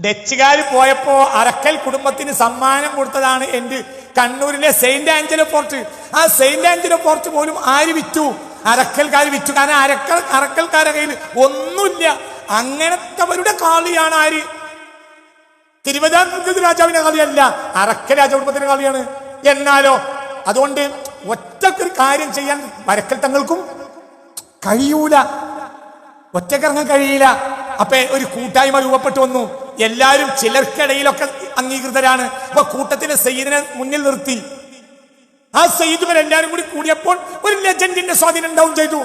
ഡച്ചുകാർ പോയപ്പോ അറക്കൽ കുടുംബത്തിന് സമ്മാനം കൊടുത്തതാണ് എൻ്റെ കണ്ണൂരിലെ സെയിന്റ് ആഞ്ചലോ ഫോർട്ട്. ആ സെയിന്റ് ആഞ്ചലോ ഫോർട്ട് പോലും ആര് വിറ്റു? അറക്കൽക്കാർ വിറ്റു. കാരണം അറക്കൽക്കാരുടെ കയ്യിൽ ഒന്നുമില്ല. അങ്ങനത്തെവരുടെ കാളിയാണ് ആര്? തിരുവിതാംകൂർ രാജാവിന്റെ കളിയല്ല, അറക്കൽ രാജകുടുംബത്തിന്റെ കളിയാണ്. എന്നാലോ അതുകൊണ്ട് ഒറ്റക്കൊരു കാര്യം ചെയ്യാൻ വരക്കൽ തങ്ങൾക്കും കഴിയൂല, ഒറ്റക്കിറങ്ങാൻ കഴിയില്ല. അപ്പൊ ഒരു കൂട്ടായ്മ രൂപപ്പെട്ടു വന്നു. എല്ലാവരും ചിലർക്കിടയിലൊക്കെ അംഗീകൃതരാണ്. അപ്പൊ കൂട്ടത്തിലെ സയ്യിദിനെ മുന്നിൽ നിർത്തി. ആ സയ്യിദുകൾ എല്ലാവരും കൂടി കൂടിയപ്പോൾ ഒരു ലെജൻഡിന്റെ സ്വാധീനം ഉണ്ടാവും ചെയ്തു.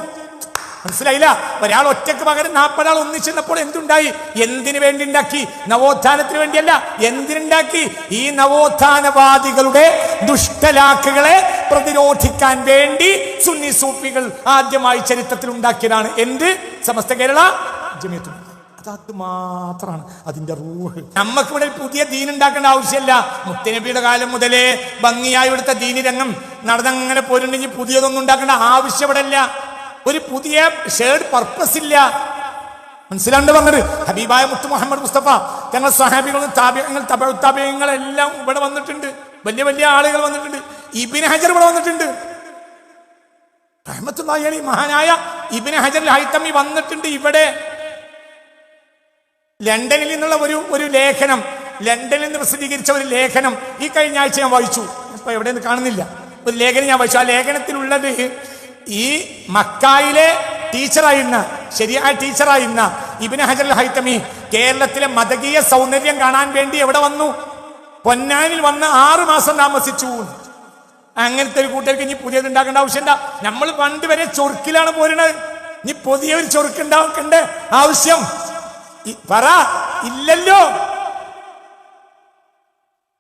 മനസ്സിലായില്ല? ഒരാൾ ഒറ്റക്ക് പകരം 40 ആൾ ഒന്നിച്ചെന്നപ്പോൾ എന്തുണ്ടായി? എന്തിനു വേണ്ടി ഉണ്ടാക്കി? നവോത്ഥാനത്തിന് വേണ്ടിയല്ല. എന്തിനുണ്ടാക്കി? ഈ നവോത്ഥാനവാദികളുടെ ദുഷ്ടലാക്കുകളെ പ്രതിരോധിക്കാൻ വേണ്ടി സുന്നി സൂഫികൾ ആദ്യമായി ചരിത്രത്തിൽ ഉണ്ടാക്കിയതാണ് എന്ത്? സമസ്ത കേരള ജമിയത്തുൽ ഉലമ. അത് മാത്രമാണ് അതിന്റെ റൂഹ്. നമുക്കിവിടെ പുതിയ ദീൻ ഉണ്ടാക്കേണ്ട ആവശ്യമില്ല. മുത്തനബിയുടെ കാലം മുതലേ ഭംഗിയായി ഇവിടുത്തെ ദീനി രംഗം നടന്നങ്ങനെ പോരുണ്ടെങ്കിൽ പുതിയതൊന്നും ഉണ്ടാക്കേണ്ട ആവശ്യം ഇവിടെ ഇല്ല. ഒരു പുതിയ ഷെയർഡ് പർപ്പസ് ഇല്ല. മനസ്സിലാണ്ട് പറഞ്ഞത്? ഹബീബായ മുത്ത് മുഹമ്മദ് മുസ്തഫ ഞങ്ങൾ സഹാബികളും താബിഈങ്ങൾ എല്ലാം ഇവിടെ വന്നിട്ടുണ്ട്. വലിയ വലിയ ആളുകൾ വന്നിട്ടുണ്ട്. ഇബ്നു ഹജർ ഇവിടെ വന്നിട്ടുണ്ട്. റഹ്മത്തുള്ളാഹി അലൈഹി മഹാനായ ഇബ്നു ഹജർ അൽ ഹൈതമി വന്നിട്ടുണ്ട്. ഇവിടെ ലണ്ടനിൽ നിന്നുള്ള ഒരു ലേഖനം, ലണ്ടനിൽ നിന്ന് പ്രസിദ്ധീകരിച്ച ഒരു ലേഖനം ഈ കഴിഞ്ഞ ആഴ്ച ഞാൻ വായിച്ചു. ഇപ്പൊ എവിടെയൊന്നും കാണുന്നില്ല. ഒരു ലേഖനം ഞാൻ വായിച്ചു. ആ ലേഖനത്തിലുള്ളത് ഈ മക്കായിലെ ടീച്ചറായിരുന്ന, ശരിയായ ടീച്ചറായിരുന്ന ഇബ്നു ഹജർ അൽ ഹൈതമി കേരളത്തിലെ മതകീയ സൗന്ദര്യം കാണാൻ വേണ്ടി എവിടെ വന്നു? പൊന്നാനിൽ വന്ന് 6 മാസം താമസിച്ചു. അങ്ങനത്തെ ഒരു കൂട്ടർക്ക് ഇനി പുതിയത് ഉണ്ടാക്കേണ്ട ആവശ്യമില്ല. നമ്മൾ പണ്ട് വരെ ചൊറുക്കിലാണ് പോരുന്നത്. ഇനി പുതിയൊരു ചൊറുക്ക് ഉണ്ടാക്കേണ്ട ആവശ്യം പറ ഇല്ലല്ലോ.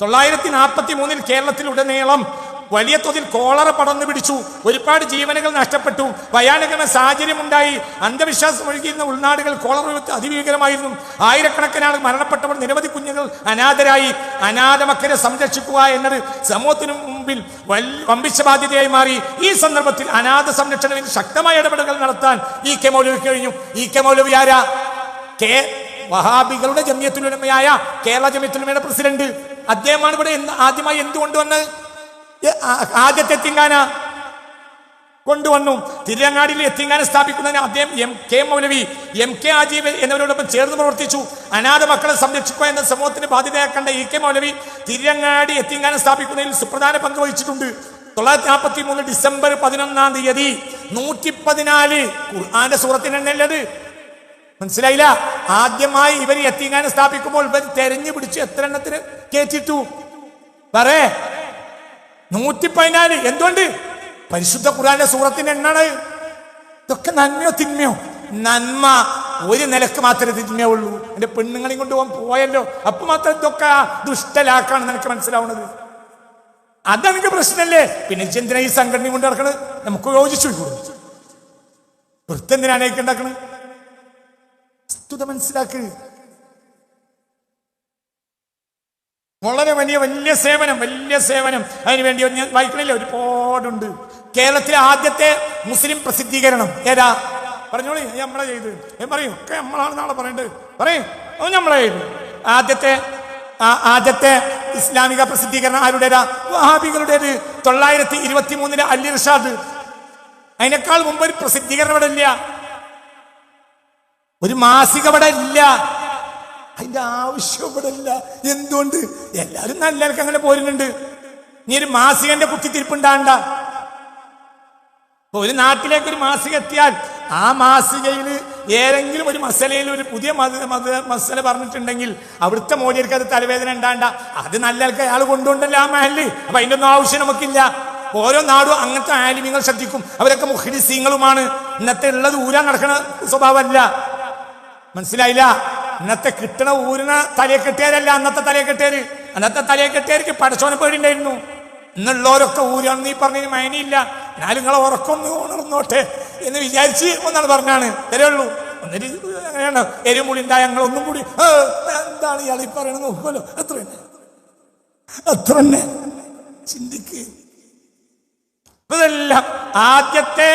943 കേരളത്തിലുടനീളം വലിയ തോതിൽ കോളറ പടർന്നു പിടിച്ചു. ഒരുപാട് ജീവനുകൾ നഷ്ടപ്പെട്ടു. ഭയാനകമായ സാഹചര്യമുണ്ടായി. അന്ധവിശ്വാസം ഒഴുകിയിരുന്ന ഉൾനാടുകൾ കോളറ അതിഭീകരമായിരുന്നു. ആയിരക്കണക്കിന് ആൾ മരണപ്പെട്ടപ്പോൾ നിരവധി കുഞ്ഞുങ്ങൾ അനാഥരായി. അനാഥ മക്കളെ സംരക്ഷിക്കുക എന്നത് സമൂഹത്തിനു മുമ്പിൽ വമ്പിച്ച ബാധ്യതയായി മാറി. ഈ സന്ദർഭത്തിൽ അനാഥ സംരക്ഷണത്തിന് ശക്തമായ ഇടപെടലുകൾ നടത്താൻ ഇ കെ മൗലവി കഴിഞ്ഞു. ഇ കെ മൗലവി ആരാ? വഹാബികളുടെ ജമിയത്തുൽ ഉലമയായ കേരള ജമിയത്തുൽ ഉലമയുടെ പ്രസിഡന്റ്. അദ്ദേഹമാണ് ഇവിടെ ആദ്യമായി എന്തുകൊണ്ടുവന്നത്? ആദ്യത്തെ എത്തിങ്കാന കൊണ്ടുവന്നു. തിരുരങ്ങാടിയിൽ എത്തിങ്കാന സ്ഥാപിക്കുന്നതിന് അദ്ദേഹം MK മൗലവി, MK ആജീബ് എന്നിവരോടൊപ്പം ചേർന്ന് പ്രവർത്തിച്ചു. അനാഥ മക്കളെ സംരക്ഷിക്കുക എന്ന സമൂഹത്തിന് ബാധ്യതയാക്കേണ്ട ഇ കെ മൗലവി തിരുരങ്ങാടി എത്തിങ്കാന സ്ഥാപിക്കുന്നതിൽ സുപ്രധാന പങ്ക് വഹിച്ചിട്ടുണ്ട്. 943 ഡിസംബർ 11-ാം തീയതി 114 ഖുർആന്റെ സൂറത്തിനെണ്ണല്ലത്. മനസ്സിലായില്ല? ആദ്യമായി ഇവർ യത്തീംഖാന സ്ഥാപിക്കുമ്പോൾ ഇവർ തെരഞ്ഞു പിടിച്ചു എത്ര എണ്ണത്തിന് കേറ്റിട്ടു? പറേ 114. എന്തുകൊണ്ട്? പരിശുദ്ധ ഖുർആന്റെ സൂറത്തിന്റെ എണ്ണാണ്. ഇതൊക്കെ നന്മയോ തിന്മയോ? നന്മ. ഒരു നിലക്ക് മാത്രമേ തിന്മയുള്ളൂ. എന്റെ പെണ്ണുങ്ങളെയും കൊണ്ട് പോയല്ലോ, അപ്പൊ മാത്രം ഇതൊക്കെ ദുഷ്ടലാക്കാണെന്ന് എനിക്ക് മനസ്സിലാവുന്നത്. അതെനിക്ക് പ്രശ്നമല്ലേ? പിന്നെ എന്തിനാ ഈ സംഘടന കൊണ്ട് നടക്കണത്? നമുക്ക് യോജിച്ചു. വൃത്തെന്തിനാണ് എനിക്ക് ഉണ്ടാക്കണത്? മനസ്സിലാക്ക്. വളരെ വലിയ സേവനം അതിനുവേണ്ടി ഞാൻ വായിക്കണില്ല, ഒരുപാടുണ്ട്. കേരളത്തിലെ ആദ്യത്തെ മുസ്ലിം പ്രസിദ്ധീകരണം ഏതാ? പറഞ്ഞോളി. നമ്മളെ ചെയ്ത് പറയും ഒക്കെ നമ്മളാണ് നാളെ പറയേണ്ടത്. പറയും നമ്മളെ ചെയ്തു. ആദ്യത്തെ ഇസ്ലാമിക പ്രസിദ്ധീകരണം ആരുടേതാ? വഹാബികളുടേത്. 923 അൽ ഇർഷാദ്. അതിനേക്കാൾ മുമ്പ് ഒരു പ്രസിദ്ധീകരണം ഇവിടെ ഇല്ല, ഒരു മാസിക ഇവിടെ ഇല്ല. അതിന്റെ ആവശ്യം ഇവിടെ ഇല്ല. എന്തുകൊണ്ട്? എല്ലാവരും നല്ല അങ്ങനെ പോരുന്നുണ്ട്. നീ ഒരു മാസികന്റെ കുത്തിത്തിരിപ്പുണ്ടാണ്ട. ഒരു നാട്ടിലേക്ക് ഒരു മാസിക എത്തിയാൽ ആ മാസികയിൽ ഏതെങ്കിലും ഒരു മസലയിൽ ഒരു പുതിയ മസല പറഞ്ഞിട്ടുണ്ടെങ്കിൽ അവിടുത്തെ മോദിയർക്ക് അത് തലവേദന ഉണ്ടാണ്ട. അത് നല്ല ആൾക്ക് അയാൾ കൊണ്ടുകൊണ്ടല്ലോ ആ മഹല്. അപ്പൊ അതിന്റെ ഒന്നും ആവശ്യം നമുക്കില്ല. ഓരോ നാടും അങ്ങനത്തെ ആലിമ്യങ്ങൾ ശ്രദ്ധിക്കും. അവരൊക്കെ മുഖ്ലിസീങ്ങളുമാണ്. ഇന്നത്തെ ഉള്ളത് ഊരാൻ നടക്കണ സ്വഭാവമല്ല. മനസ്സിലായില്ല? ഇന്നത്തെ കിട്ടണ ഊരിന തലയെ കെട്ടിയാരല്ല അന്നത്തെ തലയെ കെട്ടിയാര്. അന്നത്തെ തലയെ കെട്ടിയാർക്ക് പടച്ചോനെ പേടിണ്ടായിരുന്നു. ഇന്നുള്ളവരൊക്കെ ഊരാണെന്ന് നീ പറഞ്ഞതിന് മൈനിയില്ല. എന്നാലും നിങ്ങളെ ഉറക്കൊന്ന് ഉണർന്നോട്ടെ എന്ന് വിചാരിച്ച് ഒന്നാണ് പറഞ്ഞാണ് തരുള്ളൂ. എന്നിട്ട് അങ്ങനെയാണ് എരിമുടി ഉണ്ടായ ഞങ്ങളൊന്നും കൂടി എന്താണ് ഇയാൾ ഈ പറയണത് നോക്കുമല്ലോ. അത്ര തന്നെ ചിന്തിക്ക്. ഇതെല്ലാം ആദ്യത്തെ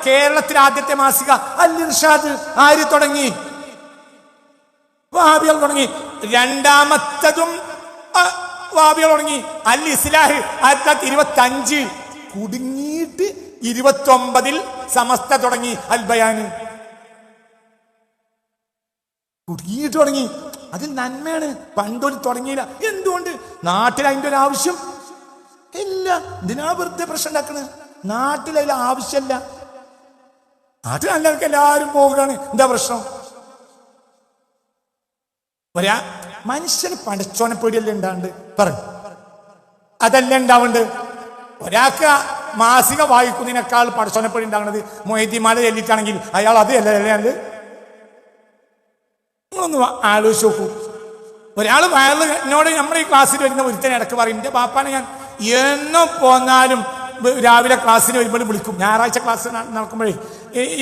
കേരളത്തിലെ ആദ്യത്തെ മാസിക അൽ ഇർഷാദ് ആര് തുടങ്ങി? വഹാബികൾ തുടങ്ങി. രണ്ടാമത്തതും വഹാബികൾ തുടങ്ങി. അൽ ഇസ്ലാഹ് 1925 കുടുങ്ങിയിട്ട് 29 സമസ്ത തുടങ്ങി. അൽ ബയാന് കുടുങ്ങിയിട്ട് തുടങ്ങി. അതിൽ നന്മയാണ്. പണ്ടൊരു തുടങ്ങിയില്ല. എന്തുകൊണ്ട്? നാട്ടിൽ അതിൻ്റെ ഒരു ആവശ്യം ഇല്ല. ഇതിനാ വെറുതെ പ്രശ്നം ഉണ്ടാക്കണത്. നാട്ടിൽ അതിൽ ആവശ്യമല്ല. നാട്ടിൽ എല്ലാവർക്കും എല്ലാവരും പോകുകയാണ്. എന്താ പ്രശ്നം? മനുഷ്യന് പടച്ചോനെ പേടിയല്ലേ ഉണ്ടാണ്ട് പറഞ്ഞു. അതല്ല ഉണ്ടാവുന്നുണ്ട്. ഒരാൾക്ക് മാസിക വായിക്കുന്നതിനേക്കാൾ പടച്ചോനെ പേടി ഉണ്ടാകുന്നത് മൊയ്തീമാല ചൊല്ലിട്ടാണെങ്കിൽ അയാൾ അത് അല്ലേ. നിങ്ങളൊന്ന് ആലോചിച്ച് നോക്കൂ. ഒരാൾ എന്നോട് നമ്മുടെ ഈ ക്ലാസ്സിൽ വരുന്ന ഒരുത്തനെ ഇടക്ക് പറയും, എൻ്റെ ബാപ്പാനെ ഞാൻ എന്നോ പോന്നാലും രാവിലെ ക്ലാസ്സിന് വരുമ്പോൾ വിളിക്കും. ഞായറാഴ്ച ക്ലാസ് നടക്കുമ്പോഴേ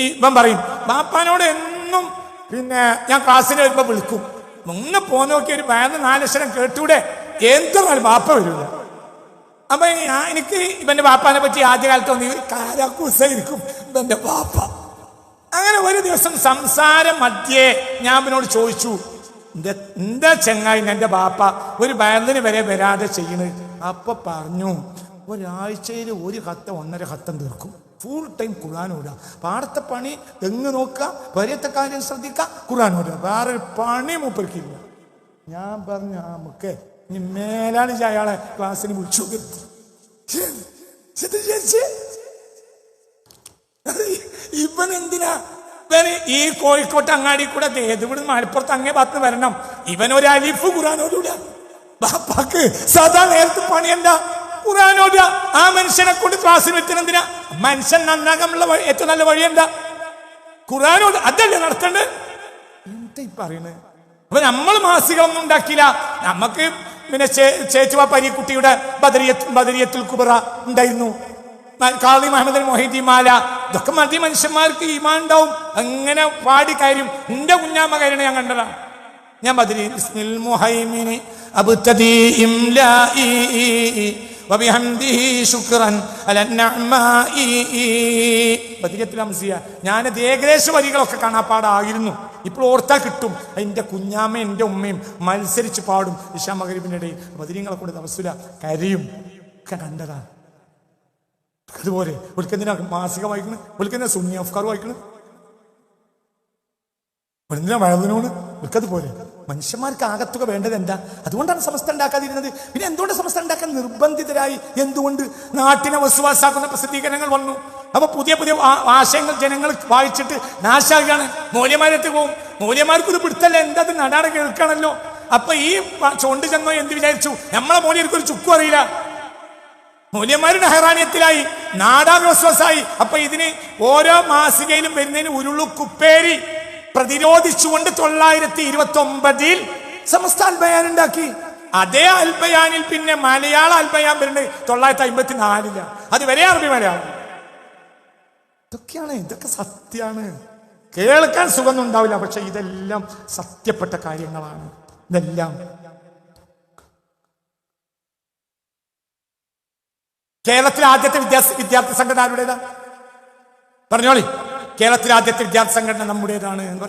ഇവൻ പറയും, ബാപ്പാനോട് എന്നും പിന്നെ ഞാൻ ക്ലാസ്സിന് വരുമ്പോൾ വിളിക്കും. മുന്നേ പോന്ന് നോക്കി ഒരു 4 അക്ഷരം കേട്ടൂടെ? എന്തൊന്നാലും ബാപ്പ വരില്ല. അപ്പൊ എനിക്ക് ഇവന്റെ ബാപ്പാനെ പറ്റി ആദ്യകാലത്ത് തോന്നി കാരാക്കൂസായിരിക്കും ഇവന്റെ ബാപ്പ. അങ്ങനെ ഒരു ദിവസം സംസാരം മധ്യേ ഞാൻ അവനോട് ചോദിച്ചു, എന്താ ചെങ്ങായി എൻ്റെ ബാപ്പ ഒരു വയലിന് വരെ വരാതെ ചെയ്യണത്? അപ്പൊ പറഞ്ഞു, ഒരാഴ്ചയിൽ 1 ഖത്തം 1.5 ഖത്തം തീർക്കും. ഫുൾ ടൈം ഖുർആൻ ഓടുക. പാടത്തെ പണി തെങ്ങ് നോക്കുക, വരത്തെ കാര്യം ശ്രദ്ധിക്കുക, ഖുർആൻ ഓടുക. വേറൊരു പണി മൂപ്പർക്കില്ല. ഞാൻ പറഞ്ഞു, നമുക്ക് ഇനി മേലാണ് അയാളെ ക്ലാസ്സിന് വിളിച്ചു. ഇവൻ എന്തിനാ ഈ കോഴിക്കോട്ട് അങ്ങാടി കൂടെ ഇവിടെ മലപ്പുറത്ത് അങ്ങേ ഭാഗത്ത് വരണം? ഇവനൊരു അലിഫ് ഖുർആനോടുക. ബാപ്പാക്ക് സദാ നേരത്തെ പണിയല്ല, ഖുർആനോടുക. ആ മനുഷ്യനെ കൊണ്ട് ക്ലാസ്സിൽ വെച്ചെന്തിനാ? മനുഷ്യൻ നന്നാകാനുള്ള ഏറ്റവും നല്ല വഴി എന്താ? ഖുർആനോട്. അതല്ലേ നടത്തേണ്ടത്? എന്താ ഈ പറയുന്നത്? അപ്പൊ നമ്മൾ മാസികളൊന്നും ഉണ്ടാക്കിയില്ല. നമുക്ക് പിന്നെ ചേച്ചുവാ പരീക്കുട്ടിയുടെ ബദരിയത്തുൽ കുബറ ഉണ്ടായിരുന്നു. ഖാദി മുഹമ്മദ് മൊഹീദ്ദീൻ മാല. ഇതൊക്കെ മതി മനുഷ്യന്മാർക്ക് ഈമാൻ ഉണ്ടാവും. അങ്ങനെ പാടി കാര്യം. എന്റെ കുഞ്ഞാമ്മ കാര്യം ഞാൻ കണ്ടതാ. ഞാൻ ബദരിയത്തുൽ മുഹൈമിനി അബ്തദി ഇംലാഇ വബിഹംദിഹി ശുക്രൻ അലന്നഅമായി. ബദരിയത്തുൽ അംസിയ. ഞാനത് ഏകദേശ വരികളൊക്കെ കാണാപ്പാടായിരുന്നു. ഇപ്പോൾ ഓർത്താൽ കിട്ടും. എൻ്റെ കുഞ്ഞാമ്മ എൻ്റെ ഉമ്മയും മത്സരിച്ച് പാടും ഇശാ മഗ്‌രിബിന്റെ ഇടയിൽ. ബദരീങ്ങളെ കൊണ്ട് തവസ്സുല കരയും ഒക്കെ കണ്ടതാ. അതുപോലെ ഒരിക്കൽ മാസിക വായിക്കണം, ഒരിക്കൽ സുന്നി അഫ്കാർ വായിക്കണം, എന്തിനാ വയലിനോട് ഒരിക്കതുപോലെ. മനുഷ്യന്മാർക്ക് ആകത്തുക വേണ്ടത് എന്താ? അതുകൊണ്ടാണ് സമസ്ത ഉണ്ടാക്കാതിരുന്നത്. പിന്നെ എന്തുകൊണ്ട് സമസ്ത ഉണ്ടാക്കാൻ നിർബന്ധിതരായി? എന്തുകൊണ്ട്? നാട്ടിനെ വസുവാസാക്കുന്ന പ്രസിദ്ധീകരണങ്ങൾ വന്നു. അപ്പൊ പുതിയ പുതിയ ആശയങ്ങൾ ജനങ്ങൾ വായിച്ചിട്ട് നാശാകാണ്. മൂല്യമാരത്ത് പോവും. മൂല്യമാർക്കൊരു പിടുത്തല്ല. എന്താ നടാടെ കേൾക്കാണല്ലോ. അപ്പൊ ഈ ചൊണ്ട് ചെന്നോ എന്ത് വിചാരിച്ചു? നമ്മളെ മൂല്യർക്ക് ഒരു ചുക്കും അറിയില്ല. മൂല്യന്മാരുടെ ഹെറാനിയത്തിലായി, നാടാകെ വസ്വസായി. അപ്പൊ ഇതിന് ഓരോ മാസികയിലും വരുന്നതിന് ഉരുളുക്കുപ്പേരി പ്രതിരോധിച്ചുകൊണ്ട് 929 സമസ്ത അൽബയാൻ ഉണ്ടാക്കി. അതേ അൽബയാനിൽ പിന്നെ മലയാള അൽബയാൻ വരുന്നത് 954. അത് വരെ അറബി മലയാളം. ഇതൊക്കെ സത്യമാണ്. കേൾക്കാൻ സുഖമൊന്നും ഉണ്ടാവില്ല, പക്ഷെ ഇതെല്ലാം സത്യപ്പെട്ട കാര്യങ്ങളാണ്. ഇതെല്ലാം കേരളത്തിലെ ആദ്യത്തെ വിദ്യാർത്ഥി സംഘടന ആരുടേതാ? പറഞ്ഞോളി. കേരളത്തിലെ ആദ്യത്തെ വിദ്യാർത്ഥി സംഘടന നമ്മുടേതാണ് എന്ന്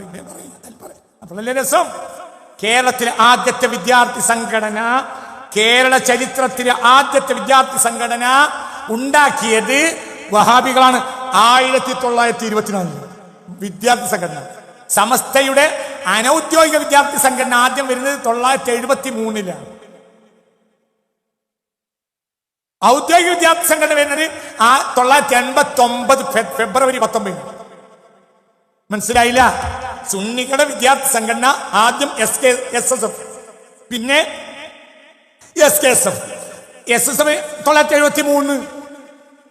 അപ്പോഴല്ലേ രസം. കേരളത്തിലെ ആദ്യത്തെ വിദ്യാർത്ഥി സംഘടന, കേരള ചരിത്രത്തിലെ ആദ്യത്തെ വിദ്യാർത്ഥി സംഘടന ഉണ്ടാക്കിയത് വഹാബികളാണ്. 1924 വിദ്യാർത്ഥി സംഘടന. സമസ്തയുടെ അനൗദ്യോഗിക വിദ്യാർത്ഥി സംഘടന ആദ്യം വരുന്നത് 973. ഔദ്യോഗിക വിദ്യാർത്ഥി സംഘടന വരുന്നത് 989 ഫെബ്രുവരി 19. മനസ്സിലായില്ല? സുന്നികളുടെ വിദ്യാർത്ഥി സംഘടന ആദ്യം SSF, പിന്നെ SKSF. SSF 973.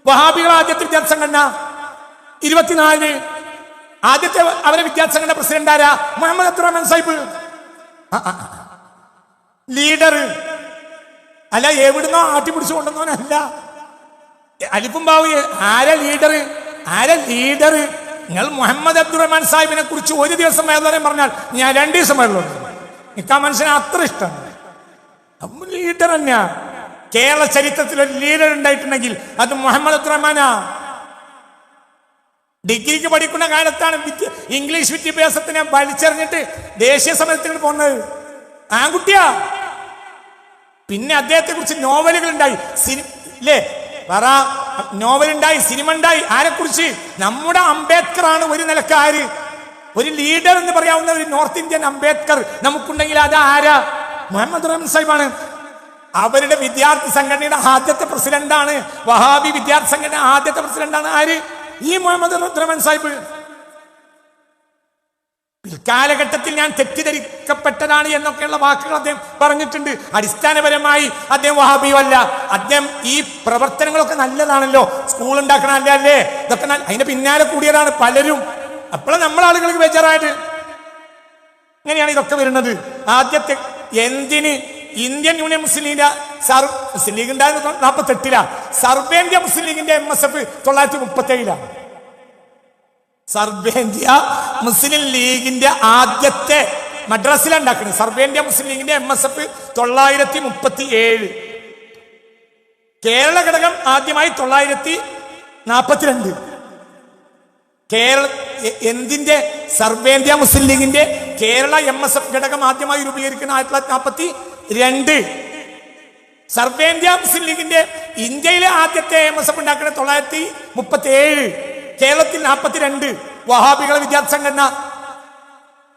വഹാബികൾ ആദ്യത്തെ വിദ്യാർത്ഥി സംഘടന 24. ആദ്യത്തെ അവരെ വിദ്യാർത്ഥി സംഘടന പ്രസിഡന്റ് ആരാ? മുഹമ്മദ് അബ്ദുറഹ്മാൻ സാഹിബ്. ലീഡർ അല്ല, എവിടുന്നോ ആട്ടിപ്പിടിച്ചു കൊണ്ടുവന്നവനല്ല. അലിഫും ബാവു. ആരാ ലീഡർ? നിങ്ങൾ മുഹമ്മദ് അബ്ദുറഹ്മാൻ സാഹിബിനെ കുറിച്ച് ഒരു ദിവസം വേദന പറഞ്ഞാൽ ഞാൻ 2 ദിവസം വേദന. എനിക്ക് ആ മനുഷ്യനെ അത്ര ഇഷ്ടമാണ്. ലീഡർ തന്നെയാ. കേരള ചരിത്രത്തിൽ ഒരു ലീഡർ ഉണ്ടായിട്ടുണ്ടെങ്കിൽ അത് മുഹമ്മദ് അബ്ദുറഹ്മാനാ. ഡിഗ്രിക്ക് പഠിക്കുന്ന കാലത്താണ് ഇംഗ്ലീഷ് വിദ്യാഭ്യാസത്തിനെ വലിച്ചെറിഞ്ഞിട്ട് ദേശീയ സമരത്തിന് പോകുന്നത്. ആൺകുട്ടിയാ. പിന്നെ അദ്ദേഹത്തെ കുറിച്ച് നോവലുകൾ ഉണ്ടായി, അല്ലേ പറ, നോവലുണ്ടായി, സിനിമ ഉണ്ടായി. ആരെക്കുറിച്ച്? നമ്മുടെ അംബേദ്കർ ആണ് ഒരു നിലക്കാര്, ഒരു ലീഡർ എന്ന് പറയാവുന്ന ഒരു നോർത്ത് ഇന്ത്യൻ അംബേദ്കർ നമുക്കുണ്ടെങ്കിൽ അത് ആരാ? മുഹമ്മദ് റഹ്മാൻ സാഹിബാണ്. അവരുടെ വിദ്യാർത്ഥി സംഘടനയുടെ ആദ്യത്തെ പ്രസിഡന്റാണ്. വഹാബി വിദ്യാർത്ഥി സംഘടന ആദ്യത്തെ പ്രസിഡന്റാണ് ആര്? ഈ മുഹമ്മദ് റഹ്മാൻ സാഹിബ്. പിൽക്കാലഘട്ടത്തിൽ ഞാൻ തെറ്റിദ്ധരിക്കപ്പെട്ടതാണ് എന്നൊക്കെയുള്ള വാക്കുകൾ അദ്ദേഹം പറഞ്ഞിട്ടുണ്ട്. അടിസ്ഥാനപരമായി അദ്ദേഹം വഹാബിയല്ല. അദ്ദേഹം ഈ പ്രവർത്തനങ്ങളൊക്കെ നല്ലതാണല്ലോ, സ്കൂൾ ഉണ്ടാക്കണം അല്ലേ, ഇതൊക്കെ അതിന്റെ പിന്നാലെ കൂടിയതാണ് പലരും. അപ്പോഴും നമ്മളെ ആളുകൾക്ക് ബേജാറായിട്ട് ഇങ്ങനെയാണ് ഇതൊക്കെ വരുന്നത്. ആദ്യത്തെ എന്തിന് ഇന്ത്യൻ യൂണിയൻ മുസ്ലിം ലീഗിന്റെ മുസ്ലിം ലീഗ് ഉണ്ടായത് 48 സർവേന്ത്യ മുസ്ലിം ലീഗിന്റെ MSF 937. സർവേന്ത്യ മുസ്ലിം ലീഗിന്റെ ആദ്യത്തെ മദ്രാസിലാണ് ഉണ്ടാക്കുന്നത്. സർവേന്ത്യ മുസ്ലിം ലീഗിന്റെ MSF 937. കേരള ഘടകം ആദ്യമായി 942. എന്തിന്റെ? സർവേന്ത്യ മുസ്ലിം ലീഗിന്റെ കേരള MSF ഘടകം ആദ്യമായി രൂപീകരിക്കുന്ന 1942. സർവേന്ത്യ മുസ്ലിം ലീഗിന്റെ ഇന്ത്യയിലെ ആദ്യത്തെ MSF ഉണ്ടാക്കുന്നത് 937. കേരളത്തിൽ 42. വഹാബികളെ വിദ്യാർത്ഥി സംഘടന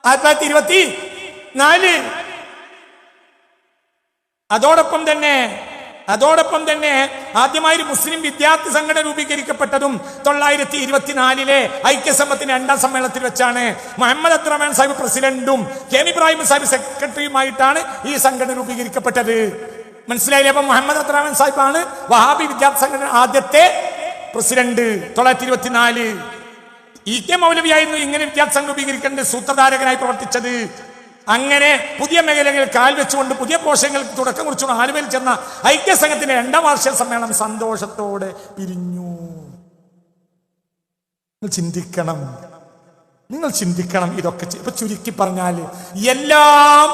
1924. അതോടൊപ്പം തന്നെ ആദ്യമായി മുസ്ലിം വിദ്യാർത്ഥി സംഘടന രൂപീകരിക്കപ്പെട്ടതും 924 ഐക്യസമ്മത്തിന്റെ 2ാം സമ്മേളനത്തിൽ വെച്ചാണ്. മുഹമ്മദ് അബ്ദുറഹ്മാൻ സാഹിബ് പ്രസിഡന്റും കെ ഇബ്രാഹിം സാഹിബ് സെക്രട്ടറിയുമായിട്ടാണ് ഈ സംഘടന രൂപീകരിക്കപ്പെട്ടത്. മനസ്സിലായില്ലേ? അപ്പൊ മുഹമ്മദ് അബ്ദുറഹ്മാൻ സാഹിബാണ് വഹാബി വിദ്യാർത്ഥി സംഘടന ആദ്യത്തെ പ്രസിഡന്റ്. 924. EK മൗലവിയായിരുന്നു ഇങ്ങനെ വിദ്യാർത്ഥി സംഘം രൂപീകരിക്കേണ്ട സൂത്രധാരകനായി പ്രവർത്തിച്ചത്. അങ്ങനെ പുതിയ മേഖലകളിൽ കാൽ വെച്ചുകൊണ്ട് പുതിയ പോഷകങ്ങൾക്ക് തുടക്കം കുറിച്ചുകൊണ്ട് ആലുവയിൽ ചെന്ന ഐക്യസംഘത്തിന്റെ 2ാം വാർഷിക സമ്മേളനം സന്തോഷത്തോടെ പിരിഞ്ഞു. നിങ്ങൾ ചിന്തിക്കണം ഇതൊക്കെ. ഇപ്പൊ ചുരുക്കി പറഞ്ഞാൽ എല്ലാ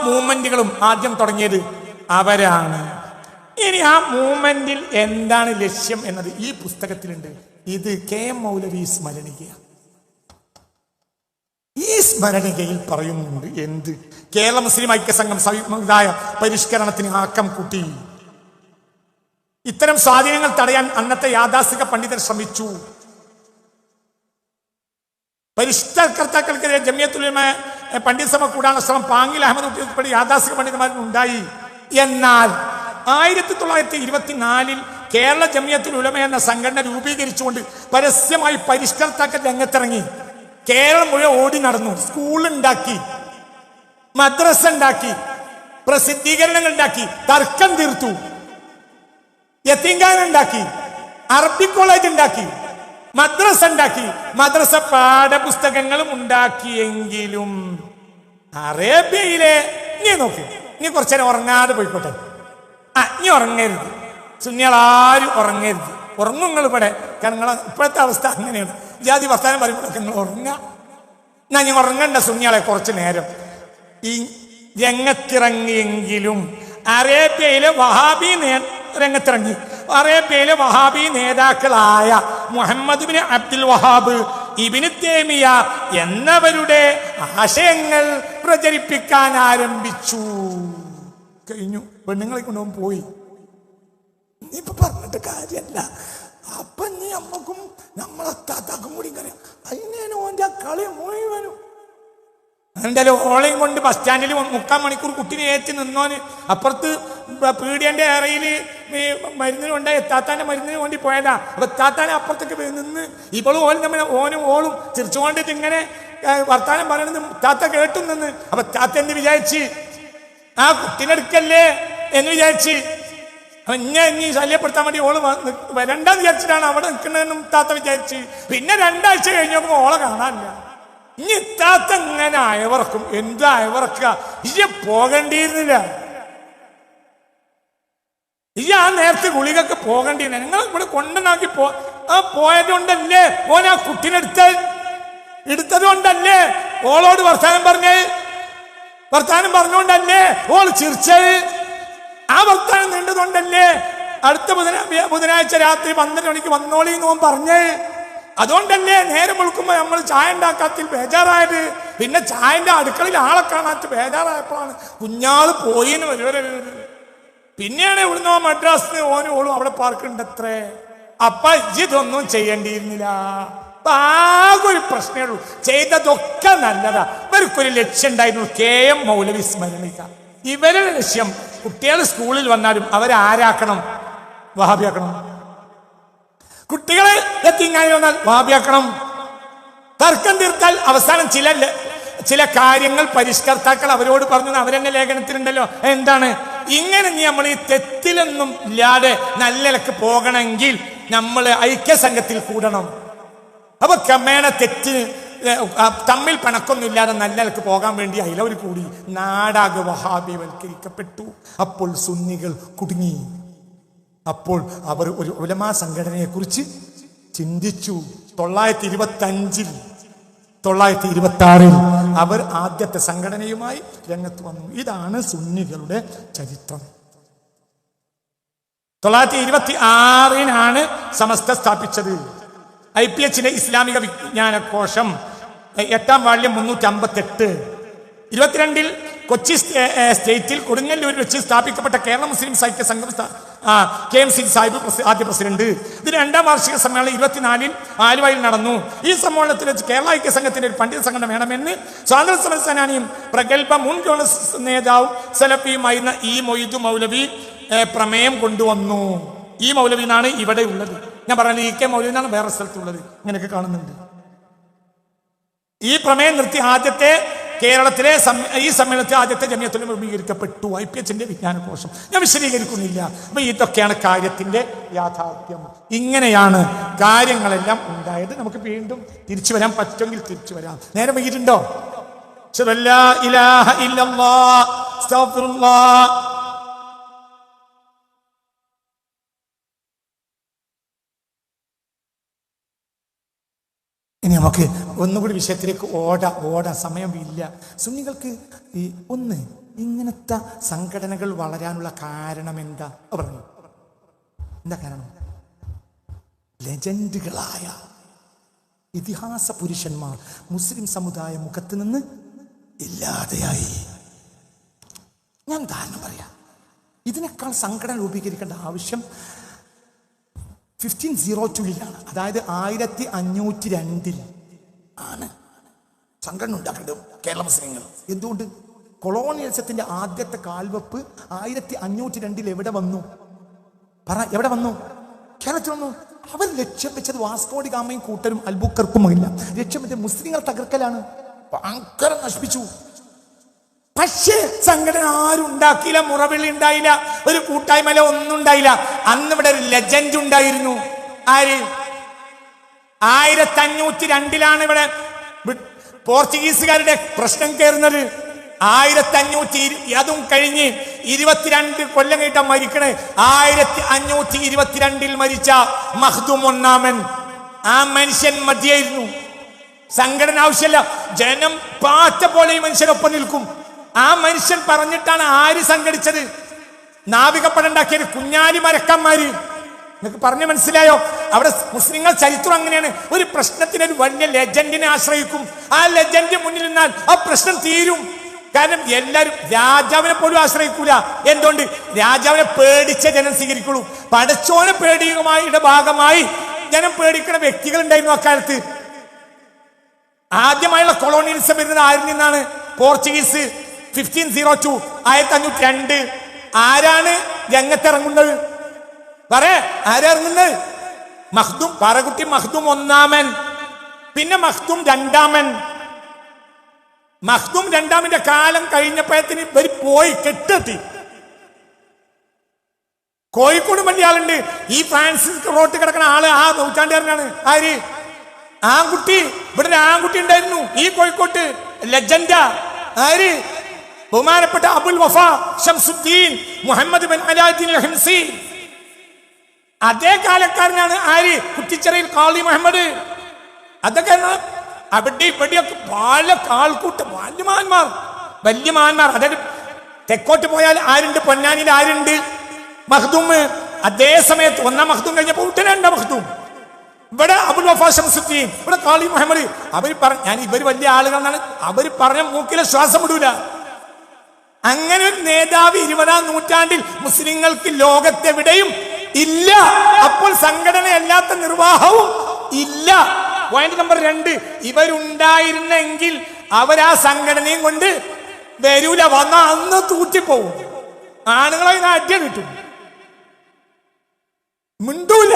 മൂവ്മെന്റുകളും ആദ്യം തുടങ്ങിയത് അവരാണ്. ഇനി ആ മൂവ്മെന്റിൽ എന്താണ് ലക്ഷ്യം എന്നത് ഈ പുസ്തകത്തിലുണ്ട്. ഇത് KM മൗലവി സ്മരണികയാണ്. ഈ സ്മരണികയിൽ പറയുന്നുണ്ട് എന്ത്? കേരള മുസ്ലിം ഐക്യസംഘം സമുദായ പരിഷ്കരണത്തിന് ആക്കം കൂട്ടി. ഇത്തരം സ്വാധീനങ്ങൾ തടയാൻ അന്നത്തെ യാഥാസ്ഥിക പണ്ഡിതർ ശ്രമിച്ചു. പരിഷ്കർത്താക്കൾക്കെതിരെ ജമിയത്തുൽ ഉലമ പണ്ഡിത സഭ കൂടാനുള്ള ശ്രമം പാങ്ങിൽ അഹമ്മദ് ഉൾപ്പെടെ യാഥാസ്ഥിക പണ്ഡിതന്മാരുണ്ടായി. എന്നാൽ 1924 കേരള ജമിയത്തുൽ ഉലമ എന്ന സംഘടന രൂപീകരിച്ചുകൊണ്ട് പരസ്യമായി പരിഷ്കർത്താക്കൾ രംഗത്തിറങ്ങി. കേരളം മുഴുവൻ ഓടി നടന്നു. സ്കൂളുണ്ടാക്കി, മദ്രസ ഉണ്ടാക്കി, പ്രസിദ്ധീകരണങ്ങൾ ഉണ്ടാക്കി, തർക്കം തീർത്തു, യതീംഖാന ഉണ്ടാക്കി, അറബി കോളേജ് ഉണ്ടാക്കി, മദ്രസ ഉണ്ടാക്കി, മദ്രസ പാഠപുസ്തകങ്ങളും ഉണ്ടാക്കിയെങ്കിലും അറേബ്യയിലെ നീ നോക്ക്, നീ കുറച്ചേരം ഉറങ്ങാതെ പോയിക്കോട്ടെ, നീ ഉറങ്ങരുത്, സുന്നികളാരും ഉറങ്ങരുത്, ഉറങ്ങും നിങ്ങൾ ഇവിടെ. കാരണം നിങ്ങൾ ഇപ്പോഴത്തെ അവസ്ഥ അങ്ങനെയാണ്. ജാതി വർത്താനം പറയുമ്പോഴൊക്കെ നിങ്ങൾ ഉറങ്ങാ. എന്നാ ഞാൻ ഉറങ്ങണ്ട സുന്നികളെ കുറച്ച് നേരം. ഈ രംഗത്തിറങ്ങിയെങ്കിലും അറേബ്യയിലെ വഹാബി രംഗത്തിറങ്ങി. അറേബ്യയിലെ വഹാബി നേതാക്കളായ മുഹമ്മദ് ബിൻ അബ്ദുൽ വഹാബ്, ഇബ്നു തൈമിയ എന്നവരുടെ ആശയങ്ങൾ പ്രചരിപ്പിക്കാൻ ആരംഭിച്ചു. കഴിഞ്ഞു. പെണ്ണുങ്ങളെ കൊണ്ടുപോകാൻ പോയി. നീ ഇപ്പൊ പറഞ്ഞിട്ട് കാര്യമല്ല. അപ്പൊ നീ അമ്മക്കും നമ്മളെ താത്താക്കും കൂടി കറിയാം. അതിനേനും ഓൻ്റെ കളി മുഴുവനും എന്തായാലും ഓളയും കൊണ്ട് ബസ് സ്റ്റാൻഡിൽ 3/4 മണിക്കൂർ കുട്ടിനെ ഏറ്റി നിന്നോന്. അപ്പുറത്ത് പീഡിയന്റെ ഏറയിൽ മരുന്നിന് കൊണ്ടായി എത്താത്താന്റെ മരുന്നിന് വേണ്ടി പോയതാ. അപ്പൊ എത്താത്താനെ അപ്പുറത്തേക്ക് നിന്ന് ഇവളും ഓലും തമ്മിൽ ഓനും ഓളും ചിരിച്ചുകൊണ്ടിട്ട് ഇങ്ങനെ വർത്താനം പറയണത് താത്ത കേട്ടു നിന്ന്. അപ്പൊ താത്ത എന്ത് വിചാരിച്ച്? ആ കുട്ടിനെടുക്കല്ലേ എന്ന് വിചാരിച്ച്. അപ്പൊ ഇനി ശല്യപ്പെടുത്താൻ വേണ്ടി ഓള് വരണ്ടെന്ന് വിചാരിച്ചിട്ടാണ് അവിടെ നിൽക്കുന്നതെന്നും താത്ത വിചാരിച്ച്. പിന്നെ 2 ആഴ്ച കഴിഞ്ഞപ്പോൾ ഓളെ കാണാനില്ല. ഇനി താത്ത ഇങ്ങനെ അയവർക്കും. എന്താ അയവർക്ക? ഇയ്യ പോകേണ്ടിയിരുന്നില്ല. ഇയ്യ ആ നേരത്തെ ഗുളികക്ക് പോകേണ്ടിയിരുന്നില്ല. നിങ്ങൾ ഇവിടെ കൊണ്ടുനാക്കി പോയതുകൊണ്ടല്ലേ ഓൻ ആ കുട്ടീനെടുത്തത് കൊണ്ടല്ലേ ഓളോട് വർത്താനം പറഞ്ഞുകൊണ്ടല്ലേ ഓൾ ചിരിച്ചത്. ആ വർത്താനം നീണ്ടതുകൊണ്ടല്ലേ അടുത്ത ബുധനാഴ്ച രാത്രി 12 മണിക്ക് വന്നോളി എന്ന് ഓൻ പറഞ്ഞേ. അതുകൊണ്ടല്ലേ നേരം വെളുക്കുമ്പോ നമ്മൾ ചായ ഉണ്ടാക്കാത്തിൽ ബേജാറായത്. പിന്നെ ചായന്റെ അടുക്കളയിൽ ആളെ കാണാത്ത ബേജാറായപ്പോഴാണ് കുഞ്ഞാള് പോയിന്ന് വരുന്നത്. പിന്നെയാണ് ഇവിടുന്ന് മദ്രാസിന് ഓനും അവിടെ പാർക്കുണ്ടത്രേ. അപ്പൊ ഇതൊന്നും ചെയ്യേണ്ടിയിരുന്നില്ല. ആകെ ഒരു പ്രശ്നമേ ഉള്ളൂ, ചെയ്തതൊക്കെ നല്ലതാ. ഇവർക്കൊരു ലക്ഷ്യം ഉണ്ടായിരുന്നു, KM മൗലവി സ്മരണിക. ഇവരുടെ ലക്ഷ്യം കുട്ടികൾ സ്കൂളിൽ വന്നാലും അവരാരാക്കണം? വഹാബിയാക്കണം. കുട്ടികളെ എത്തിങ്ങാനി വന്നാൽ വഹാബിയാക്കണം. തർക്കം തീർത്താൽ അവസാനം ചില കാര്യങ്ങൾ പരിഷ്കർത്താക്കൾ അവരോട് പറഞ്ഞു. അവരെന്നെ ലേഖനത്തിലുണ്ടല്ലോ, എന്താണ് ഇങ്ങനെ നമ്മൾ ഈ തെറ്റിലൊന്നും ഇല്ലാതെ നല്ലക്ക് പോകണമെങ്കിൽ നമ്മൾ ഐക്യസംഘത്തിൽ കൂടണം. അപ്പൊ ക്രമേണ തെറ്റ് തമ്മിൽ പണക്കൊന്നും ഇല്ലാതെ നല്ലക്ക് പോകാൻ വേണ്ടി അതിലവർ കൂടി. നാടാകെ വഹാബിവൽക്കരിക്കപ്പെട്ടു. അപ്പോൾ സുന്നികൾ കുടുങ്ങി. അപ്പോൾ അവർ ഒരു ഉലമാ സംഘടനയെ കുറിച്ച് ചിന്തിച്ചു. 925 926 അവർ ആദ്യത്തെ സംഘടനയുമായി രംഗത്ത് വന്നു. ഇതാണ് സുന്നികളുടെ ചരിത്രം. 926 സമസ്ത സ്ഥാപിച്ചത്. IPH ഇസ്ലാമിക വിജ്ഞാനകോശം 8ാം വാള്യം 358. 22 കൊച്ചി സ്റ്റേറ്റിൽ കൊടുങ്ങല്ലൂരിൽ വെച്ച് സ്ഥാപിക്കപ്പെട്ട കേരള മുസ്ലിം സാഹിത്യ സംഘം KMC സാഹിബ് ആദ്യ പ്രസിഡന്റ്. ഇതിന് 2ാം വാർഷിക സമ്മേളനം 24 ആലുവയിൽ നടന്നു. ഈ സമ്മേളനത്തിൽ വെച്ച് കേരള ഐക്യ സംഘത്തിന്റെ ഒരു പണ്ഡിത സംഘടന വേണമെന്ന് സ്വാതന്ത്ര്യ സമര സേനാനിയും പ്രഗത്ഭ മുൻ കോൺഗ്രസ് നേതാവും സലഫിയുമായിരുന്ന ഈ മൊയ്തു മൗലവി പ്രമേയം കൊണ്ടുവന്നു. ഈ മൗലവി എന്നാണ് ഇവിടെ ഉള്ളത്. ഞാൻ പറഞ്ഞത് EK മൗലവി എന്നാണ് വേറെ സ്ഥലത്തുള്ളത്. ഇങ്ങനെയൊക്കെ കാണുന്നുണ്ട്. ഈ പ്രമേയം നിർത്തി ആദ്യത്തെ കേരളത്തിലെ ഈ സമ്മേളനത്തിൽ ആദ്യത്തെ ജമിയത്തുൽ ഉലമ രൂപീകരിക്കപ്പെട്ടു. IPH വിജ്ഞാനകോശം ഞാൻ വിശദീകരിക്കുന്നില്ല. അപ്പൊ ഇതൊക്കെയാണ് കാര്യത്തിന്റെ യാഥാർത്ഥ്യം. ഇങ്ങനെയാണ് കാര്യങ്ങളെല്ലാം ഉണ്ടായത്. നമുക്ക് വീണ്ടും തിരിച്ചു വരാൻ പറ്റുമെങ്കിൽ തിരിച്ചു വരാം. നേരം വൈകിട്ടുണ്ടോ? ഇനി നമുക്ക് ഒന്നുകൂടി വിഷയത്തിലേക്ക് ഓടാ സമയമില്ല. സുന്നികൾക്ക് ഇങ്ങനത്തെ സംഘടനകൾ വളരാനുള്ള കാരണം എന്താ പറഞ്ഞു? എന്താ കാരണം? ലെജൻഡുകളായ ഇതിഹാസ പുരുഷന്മാർ മുസ്ലിം സമുദായ മുഖത്ത് നിന്ന് ഇല്ലാതെയായി. ഞാൻ കാരണം പറയാം. ഇതിനേക്കാൾ സംഘടന രൂപീകരിക്കേണ്ട ആവശ്യം 1502 അതായത് 1502 ആണ് സംഘടന ഉണ്ടാക്കേണ്ടത് കേരള മുസ്ലിങ്ങൾ. എന്തുകൊണ്ട്? കൊളോണിയലിസത്തിന്റെ ആദ്യത്തെ കാൽവെപ്പ് 1502 എവിടെ വന്നു? എവിടെ വന്നു? കേരളത്തിൽ വന്നു. അവർ ലക്ഷ്യം വെച്ചത് വാസ്കോഡി ഗാമയും കൂട്ടരും അൽബുക്കർക്കുമില്ല. ലക്ഷ്യം വെച്ചത് മുസ്ലിങ്ങൾ തകർക്കലാണ്. ഭയങ്കര നശിപ്പിച്ചു. പക്ഷേ സംഘടന ആരും ഉണ്ടാക്കിയില്ല. മുറവിളി ഉണ്ടായില്ല. ഒരു കൂട്ടായ്മല ഒന്നും ഉണ്ടായില്ല. അന്ന് ഇവിടെ ഒരു ലെജൻഡ് ഉണ്ടായിരുന്നു. ആര്? 1502 ഇവിടെ പോർച്ചുഗീസുകാരുടെ പ്രശ്നം കയറുന്നത്. 1500 അതും കഴിഞ്ഞ് 22 കൊല്ലം കഴിഞ്ഞ മരിക്കണേ. 1522 മരിച്ച മഖ്ദൂം ഒന്നാമൻ. ആ മനുഷ്യൻ മതിയായിരുന്നു. സംഘടന ആവശ്യമില്ല. ജനം പാറ്റ പോലെ ഈ മനുഷ്യനൊപ്പം നിൽക്കും. ആ മനുഷ്യൻ പറഞ്ഞിട്ടാണ് ആര് സംഘടിച്ചത്? നാവികപ്പടുണ്ടാക്കിയത് കുഞ്ഞാലി മരക്കന്മാര്. നിങ്ങൾക്ക് പറഞ്ഞു മനസ്സിലായോ? അവിടെ മുസ്ലിങ്ങൾ ചരിത്രം അങ്ങനെയാണ്. ഒരു പ്രശ്നത്തിന് ഒരു വലിയ ലെജൻഡിനെ ആശ്രയിക്കും. ആ ലെജൻഡ് മുന്നിൽ നിന്നാൽ ആ പ്രശ്നം തീരും. കാരണം എല്ലാവരും രാജാവിനെ പോലും ആശ്രയിക്കൂല. എന്തുകൊണ്ട്? രാജാവിനെ പേടിച്ച ജനം സ്വീകരിക്കുള്ളൂ. പടച്ചോനെ പേടിയുമായുടെ ഭാഗമായി ജനം പേടിക്കുന്ന വ്യക്തികൾ ഉണ്ടായിരുന്നു അക്കാലത്ത്. ആദ്യമായുള്ള കൊളോണിയലിസം വരുന്നത് ആരിൽ നിന്നാണ്? പോർച്ചുഗീസ്. 1502 1502 ആരാണ് രംഗത്തിറങ്ങുന്നത്? ആരിറങ്ങുന്നത്? മഖ്ദൂം പാറക്കുട്ടി മഖ്ദൂം ഒന്നാമൻ. പിന്നെ മഖ്ദൂം രണ്ടാമൻ. മഖ്ദൂം രണ്ടാമന്റെ കാലം കഴിഞ്ഞപ്പോഴത്തിന് ഇവർ പോയി കെട്ടി. കോഴിക്കോട് വലിയ ആളുണ്ട്. ഈ ഫ്രാൻസിസ് റോഡ് കിടക്കുന്ന ആള് ആ നൂറ്റാണ്ടുകാരനാണ്. ആര്? ആൺകുട്ടി. ഇവിടെ ഒരു ആൺകുട്ടി ഉണ്ടായിരുന്നു ഈ കോഴിക്കോട്ട്. ലെജൻഡാ. ആര്? ബഹുമാനപ്പെട്ട അബുൽ വഫ ശംസുദ്ദീൻ മുഹമ്മദ് ബിൻ അലാദ്ദീൻ അൽ-ഹിംസി. അതേ കാലക്കാരനാണ്. ആര്? കുറ്റിച്ചിറയിൽ ഖാളി മുഹമ്മദ്. അതൊക്കെ അവിടെ ഇവിടെയൊക്കെ പല ആൾക്കൂട്ടം വലിയ മാന്മാർ. അതായത് തെക്കോട്ട് പോയാൽ ആരുണ്ട്? പൊന്നാനിയിൽ ആരുണ്ട്? മഖ്ദൂം. അതേ സമയത്ത് ഒന്നാം മഖ്ദൂം കഴിഞ്ഞപ്പോൾ ഉടനെ രണ്ടാം മഖ്ദൂം. ഇവിടെ അബുൽ വഫാ ശംസുദ്ദീൻ, ഇവിടെ ഖാലി മുഹമ്മദ്, ഞാൻ ഇവർ വലിയ ആളുകളാണ്, അവർ പറഞ്ഞ മൂക്കിലെ ശ്വാസം വിടൂല. അങ്ങനെ ഒരു നേതാവ് 20-ാം നൂറ്റാണ്ടിൽ മുസ്ലിങ്ങൾക്ക് ലോകത്തെവിടെയും ഇല്ല. അപ്പോൾ സംഘടനയല്ലാത്ത നിർവാഹവും ഇല്ല. പോയിന്റ് നമ്പർ 2, ഇവരുണ്ടായിരുന്നെങ്കിൽ അവരാ സംഘടനയും കൊണ്ട് വരൂല. വന്ന അന്ന് തൂറ്റിപ്പോവും. ആണുങ്ങളെ അടിയ കിട്ടും, മിണ്ടൂല.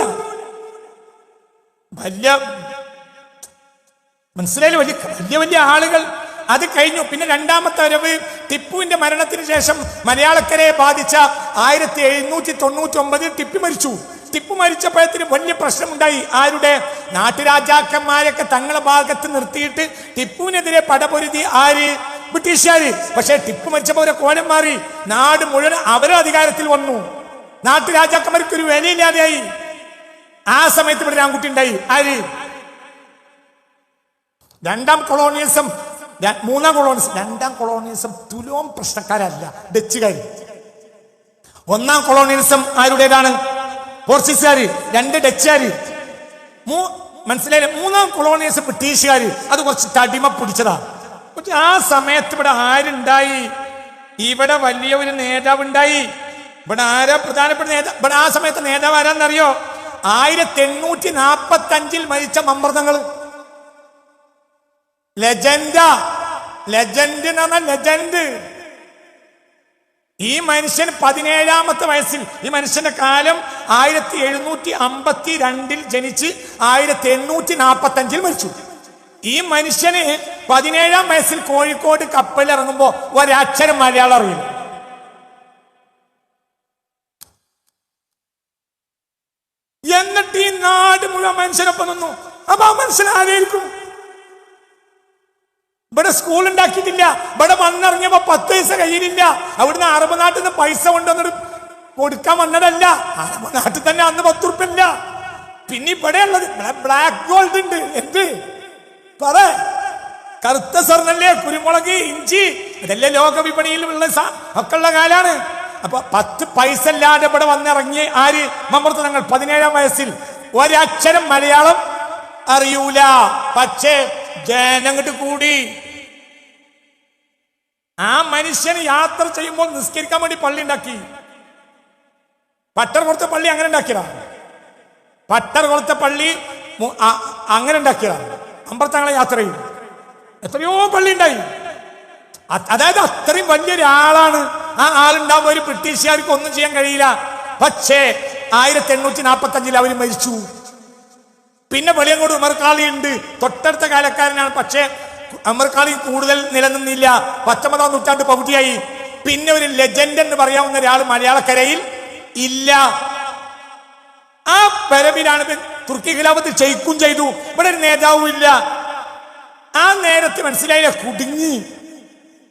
മനസ്സിലായില്ല, വലിയ വലിയ ആളുകൾ. അത് കഴിഞ്ഞു. പിന്നെ രണ്ടാമത്തെ വരവ് ടിപ്പുവിന്റെ മരണത്തിന് ശേഷം മലയാളക്കരയെ ബാധിച്ച 1799 ടിപ്പു മരിച്ചു. ടിപ്പു മരിച്ചപ്പോഴത്തിന് വലിയ പ്രശ്നമുണ്ടായി. ആരുടെ? നാട്ടുരാജാക്കന്മാരൊക്കെ തങ്ങളെ ഭാഗത്ത് നിർത്തിയിട്ട് ടിപ്പുവിനെതിരെ പടപൊരുതി ആര്? ബ്രിട്ടീഷുകാര്. പക്ഷെ ടിപ്പു മരിച്ചപ്പോ അവരെ കോലം മാറി. നാട് മുഴുവൻ അവരെ അധികാരത്തിൽ വന്നു. നാട്ടുരാജാക്കന്മാർക്ക് ഒരു വിലയില്ലാതെയായി. ആ സമയത്ത് ഇവിടെ ആൺകുട്ടി ഉണ്ടായി. ആര്? രണ്ടാം കൊളോണിയലിസം, മൂന്നാം കൊളോണിയലിസം. രണ്ടാം കൊളോണിയലിസം തുലോം പ്രശ്നക്കാരല്ല, ഡച്ചുകാർ. ഒന്നാം കൊളോണിയലിസം ആരുടേതാണ്? പോർച്ചുഗീസുകാർ. 2 ഡച്ചുകാര്. മനസ്സിലായില്ലേ? മൂന്നാം കൊളോണിയലിസം ബ്രിട്ടീഷുകാര്. അത് കുറച്ച് തടിമ പിടിച്ചതാ. പക്ഷെ ആ സമയത്ത് ഇവിടെ ആരുണ്ടായി? ഇവിടെ വലിയ ഒരു നേതാവ് ഉണ്ടായി. ഇവിടെ ആരാ പ്രധാനപ്പെട്ട നേതാവ്? ഇവിടെ ആ സമയത്ത് നേതാവ് ആരാന്നറിയോ? 1845 മരിച്ച മമ്പർതങ്ങൾ. ലെജൻഡ് എന്ന് പറഞ്ഞാൽ ലെജൻഡ്. ഈ മനുഷ്യൻ 17ാമത്തെ വയസ്സിൽ, ഈ മനുഷ്യന്റെ കാലം 1752 ജനിച്ച് 1845 മരിച്ചു. ഈ മനുഷ്യന് 17ാം വയസ്സിൽ കോഴിക്കോട് കപ്പലിറങ്ങുമ്പോ ഒരക്ഷരം മലയാളം അറിയില്ല. എന്നിട്ട് ഈ നാട് മുഴുവൻ മനുഷ്യനൊപ്പം നിന്നു. അപ്പൊ ആ മനുഷ്യൻ ആരായിരിക്കും? ഇവിടെ സ്കൂൾ ഉണ്ടാക്കിയിട്ടില്ല. ഇവിടെ വന്നിറങ്ങിയപ്പോ 10 പൈസ കയ്യിലില്ല. അവിടുന്ന് അറബ് നാട്ടിൽ നിന്ന് പൈസ കൊണ്ടുവന്നിട്ട് കൊടുക്കാൻ വന്നതല്ല. അറബ് നാട്ടിൽ തന്നെ അന്ന് 10 ഉറുപ്പ്യ ഇല്ല. പിന്നെ ഇവിടെ ഉള്ളത് ബ്ലാക്ക് ഗോൾഡ് ഉണ്ട്. എന്ത് പറ? കറുത്ത സ്വർണ്ണല്ലേ, കുരുമുളക്, ഇഞ്ചി, ഇതെല്ലാം ലോക വിപണിയിൽ ഉള്ള ഒക്കെ ഉള്ള കാലാണ്. അപ്പൊ 10 പൈസ ഇല്ലാതെ ഇവിടെ വന്നിറങ്ങി ആര്? മമ്പർത്തങ്ങൾ. 17ാം വയസ്സിൽ ഒരക്ഷരം മലയാളം അറിയൂല. പക്ഷേ ജനങ്ങട്ട് കൂടി. ആ മനുഷ്യന് യാത്ര ചെയ്യുമ്പോൾ നിസ്കരിക്കാൻ വേണ്ടി പള്ളി ഉണ്ടാക്കി. പട്ടർകുളത്തെ പള്ളി അങ്ങനെ ഉണ്ടാക്കിയതാ. പട്ടർകുളത്തെ പള്ളി അങ്ങനെ ഉണ്ടാക്കിയതാ. അമ്പർത്തങ്ങളെ യാത്ര ചെയ്യും. എത്രയോ പള്ളി ഉണ്ടായി. അതായത് അത്രയും വലിയൊരാളാണ്. ആ ആളുണ്ടാവുമ്പോൾ ഒരു ബ്രിട്ടീഷുകാർക്ക് ഒന്നും ചെയ്യാൻ കഴിയില്ല. പക്ഷേ 1845 അവർ മരിച്ചു. പിന്നെ വെളിയങ്കോട് ഉമർഖാളി ഉണ്ട്, തൊട്ടടുത്ത കാലക്കാരനാണ്. പക്ഷേ ഉമർഖാളി കൂടുതൽ നിലനിന്നില്ല. 19ാം നൂറ്റാണ്ട് പകുതിയായി. പിന്നെ ഒരു ലെജൻഡ് എന്ന് പറയാവുന്ന ഒരാൾ മലയാളക്കരയിൽ ഇല്ല. ആ പരവിലാണ് തുർക്കി ഖിലാഫത്ത് ചെയ്ക്കും ചെയ്തു. ഇവിടെ ഒരു നേതാവും ഇല്ല. ആ നേരത്തെ മനസ്സിലായില്ല, കുടുങ്ങി.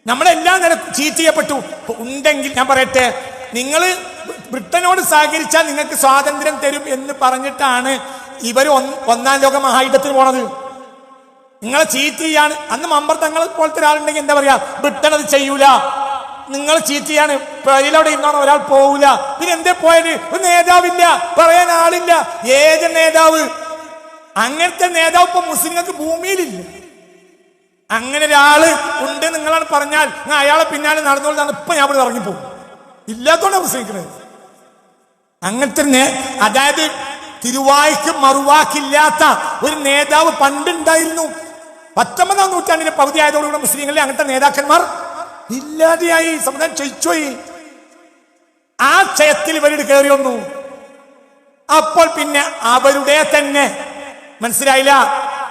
നമ്മളെല്ലാം നേരം ചീറ്റ് ചെയ്യപ്പെട്ടു. ഉണ്ടെങ്കിൽ ഞാൻ പറയട്ടെ, നിങ്ങൾ ബ്രിട്ടനോട് സഹകരിച്ചാൽ നിങ്ങൾക്ക് സ്വാതന്ത്ര്യം തരും എന്ന് പറഞ്ഞിട്ടാണ് ഇവർ 1ാം ലോക മഹായുദ്ധത്തിന് പോണത്. നിങ്ങളെ ചീറ്റ് ചെയ്യാണ്. അന്ന് മമ്പർത്തങ്ങൾ പോലത്തെ ഒരാളുണ്ടെങ്കിൽ എന്താ പറയാ? ബ്രിട്ടൻ അത് ചെയ്യൂല, നിങ്ങൾ ചീറ്റ് ചെയ്യാണ്, പേരിലവിടെ ഇരുന്നോണം, ഒരാൾ പോകൂല. പിന്നെ എന്തേ പോയത്? ഒരു നേതാവില്ല, പറയാൻ ആളില്ല. ഏത് നേതാവ്? അങ്ങനത്തെ നേതാവ് ഇപ്പൊ മുസ്ലിങ്ങൾക്ക് ഭൂമിയിലില്ല. അങ്ങനെ ഒരാള് ഉണ്ട് നിങ്ങളാണ് പറഞ്ഞാൽ അയാളെ പിന്നാലെ നടന്നോളാണ് ഇപ്പൊ ഞാൻ ഇവിടെ ഇറങ്ങിപ്പോകും. ഇല്ലാത്തോണ്ടാണ് പ്രസംഗിക്കുന്നത്. അങ്ങനത്തെ അതായത് തിരുവായ്ക്ക് മറുവാക്കില്ലാത്ത ഒരു നേതാവ് പണ്ടുണ്ടായിരുന്നു. 19ാം നൂറ്റാണ്ടിന്റെ പകുതി ആയതോടുകൂടെ മുസ്ലിങ്ങളിലെ അങ്ങനത്തെ നേതാക്കന്മാർ ഇല്ലാതെയായി. സമുദായം ക്ഷയിച്ചുപോയി. ആ ക്ഷയത്തിൽ ഇവരുടെ കയറി വന്നു. അപ്പോൾ പിന്നെ അവരുടെ തന്നെ, മനസ്സിലായില്ല,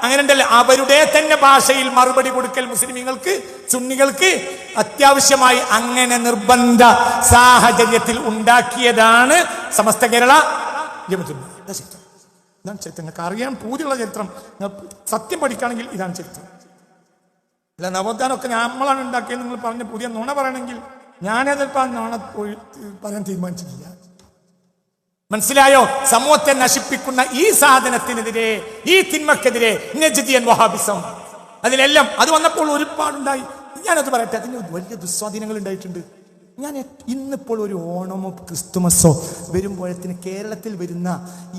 അങ്ങനെ ഉണ്ടല്ലോ, അവരുടെ തന്നെ ഭാഷയിൽ മറുപടി കൊടുക്കൽ മുസ്ലിമീങ്ങൾക്ക്, സുന്നികൾക്ക് അത്യാവശ്യമായി. അങ്ങനെ നിർബന്ധ സാഹചര്യത്തിൽ ഉണ്ടാക്കിയതാണ് സമസ്ത കേരള ജമിഅത്തുൽ ഉലമ. ചരിത്രം ഇതാണ്. ചരിത്രം നിങ്ങൾക്ക് അറിയാൻ പൂതിയുള്ള ചരിത്രം. സത്യം പഠിക്കുകയാണെങ്കിൽ ഇതാണ് ചരിത്രം. അല്ല നവോത്ഥാനമൊക്കെ നമ്മളാണ് ഉണ്ടാക്കിയത് നിങ്ങൾ പറഞ്ഞ പുതിയ നുണ പറയണമെങ്കിൽ ഞാനതിപ്പോൾ നുണ പറയാൻ തീരുമാനിച്ചിട്ടില്ല. മനസ്സിലായോ? സമൂഹത്തെ നശിപ്പിക്കുന്ന ഈ സാധനത്തിനെതിരെ, ഈ തിന്മക്കെതിരെ നജ്ദിയൻ വഹാബിസം, അതിലെല്ലാം അത് വന്നപ്പോൾ ഒരുപാടുണ്ടായി. ഞാനത് പറയട്ടെ, അതിന് വലിയ ദുസ്വാധീനങ്ങൾ ഉണ്ടായിട്ടുണ്ട്. ഞാൻ ഇന്നിപ്പോൾ ഒരു ഓണമോ ക്രിസ്തുമസോ വരുമ്പോഴത്തിന് കേരളത്തിൽ വരുന്ന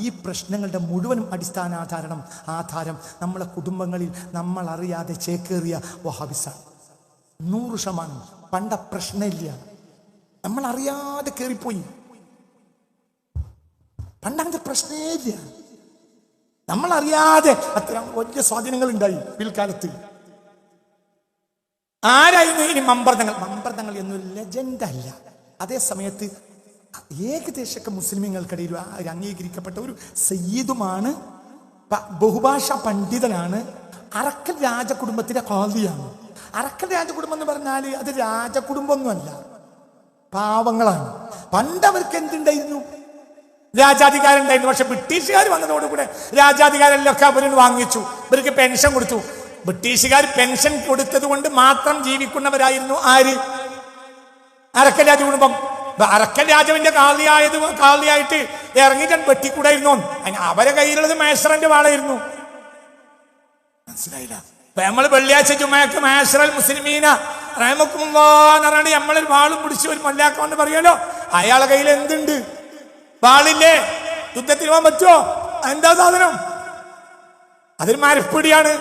ഈ പ്രശ്നങ്ങളുടെ മുഴുവനും അടിസ്ഥാന ആധാരം നമ്മളെ കുടുംബങ്ങളിൽ നമ്മൾ അറിയാതെ ചേക്കേറിയ വഹാബിസാണ്. 100%. പണ്ട പ്രശ്നമില്ല, നമ്മൾ അറിയാതെ കയറിപ്പോയി. പണ്ടങ്ങനത്തെ പ്രശ്നമേ ഇല്ല, നമ്മൾ അറിയാതെ അത്ര വലിയ സ്വാധീനങ്ങൾ ഉണ്ടായി പിൽക്കാലത്ത്. ആരായിരുന്നു ഇനി മമ്പർതങ്ങൾ എന്നൊരു ലെജൻഡല്ല. അതേ സമയത്ത് ഏകദേശമൊക്കെ മുസ്ലിമീങ്ങൾക്കിടയിൽ അംഗീകരിക്കപ്പെട്ട ഒരു സയ്യിദുമാണ്, ബഹുഭാഷാ പണ്ഡിതനാണ്, അറക്കൽ രാജകുടുംബത്തിലെ ഖാദിയാണ്. അറക്കൽ രാജകുടുംബം എന്ന് പറഞ്ഞാൽ അത് രാജകുടുംബമൊന്നുമല്ല, പാവങ്ങളാണ്. പണ്ടവർക്ക് എന്തുണ്ടായിരുന്നു? രാജാധികാരമുണ്ടായിരുന്നു. പക്ഷെ ബ്രിട്ടീഷുകാർ വന്നതോടുകൂടെ രാജാധികാരമൊക്കെ അവരിന് വാങ്ങിച്ചു, ഇവർക്ക് പെൻഷൻ കൊടുത്തു. ബ്രിട്ടീഷുകാർ പെൻഷൻ കൊടുത്തത് കൊണ്ട് മാത്രം ജീവിക്കുന്നവരായിരുന്നു ആര്? അറക്കൽ രാജകുടുംബം. അറക്കൽ രാജാവിന്റെ കാളിയായിട്ട് ഇറങ്ങിയിട്ട് വെട്ടിക്കൂടായിരുന്നു. അവരെ കയ്യിലുള്ളത് മേശ്രന്റെ വാളായിരുന്നു. മനസ്സിലായില്ല? നമ്മൾ വെള്ളിയാഴ്ച ജുമയ്ക്ക് മേശ്രൽ മുസ്ലിമീന റഹ്മത്തുള്ളാഹി എന്ന് നമ്മളൊരു വാളും പിടിച്ച് ഒരു മൊല്ലാക്കാന്ന് പറയാലോ, അയാളെ കയ്യിൽ എന്തുണ്ട്? വാളില്ലേ? യുദ്ധത്തിന് പോകാൻ പറ്റുമോ? എന്താ സാധനം? അതൊരു മരപ്പിടിയാണ്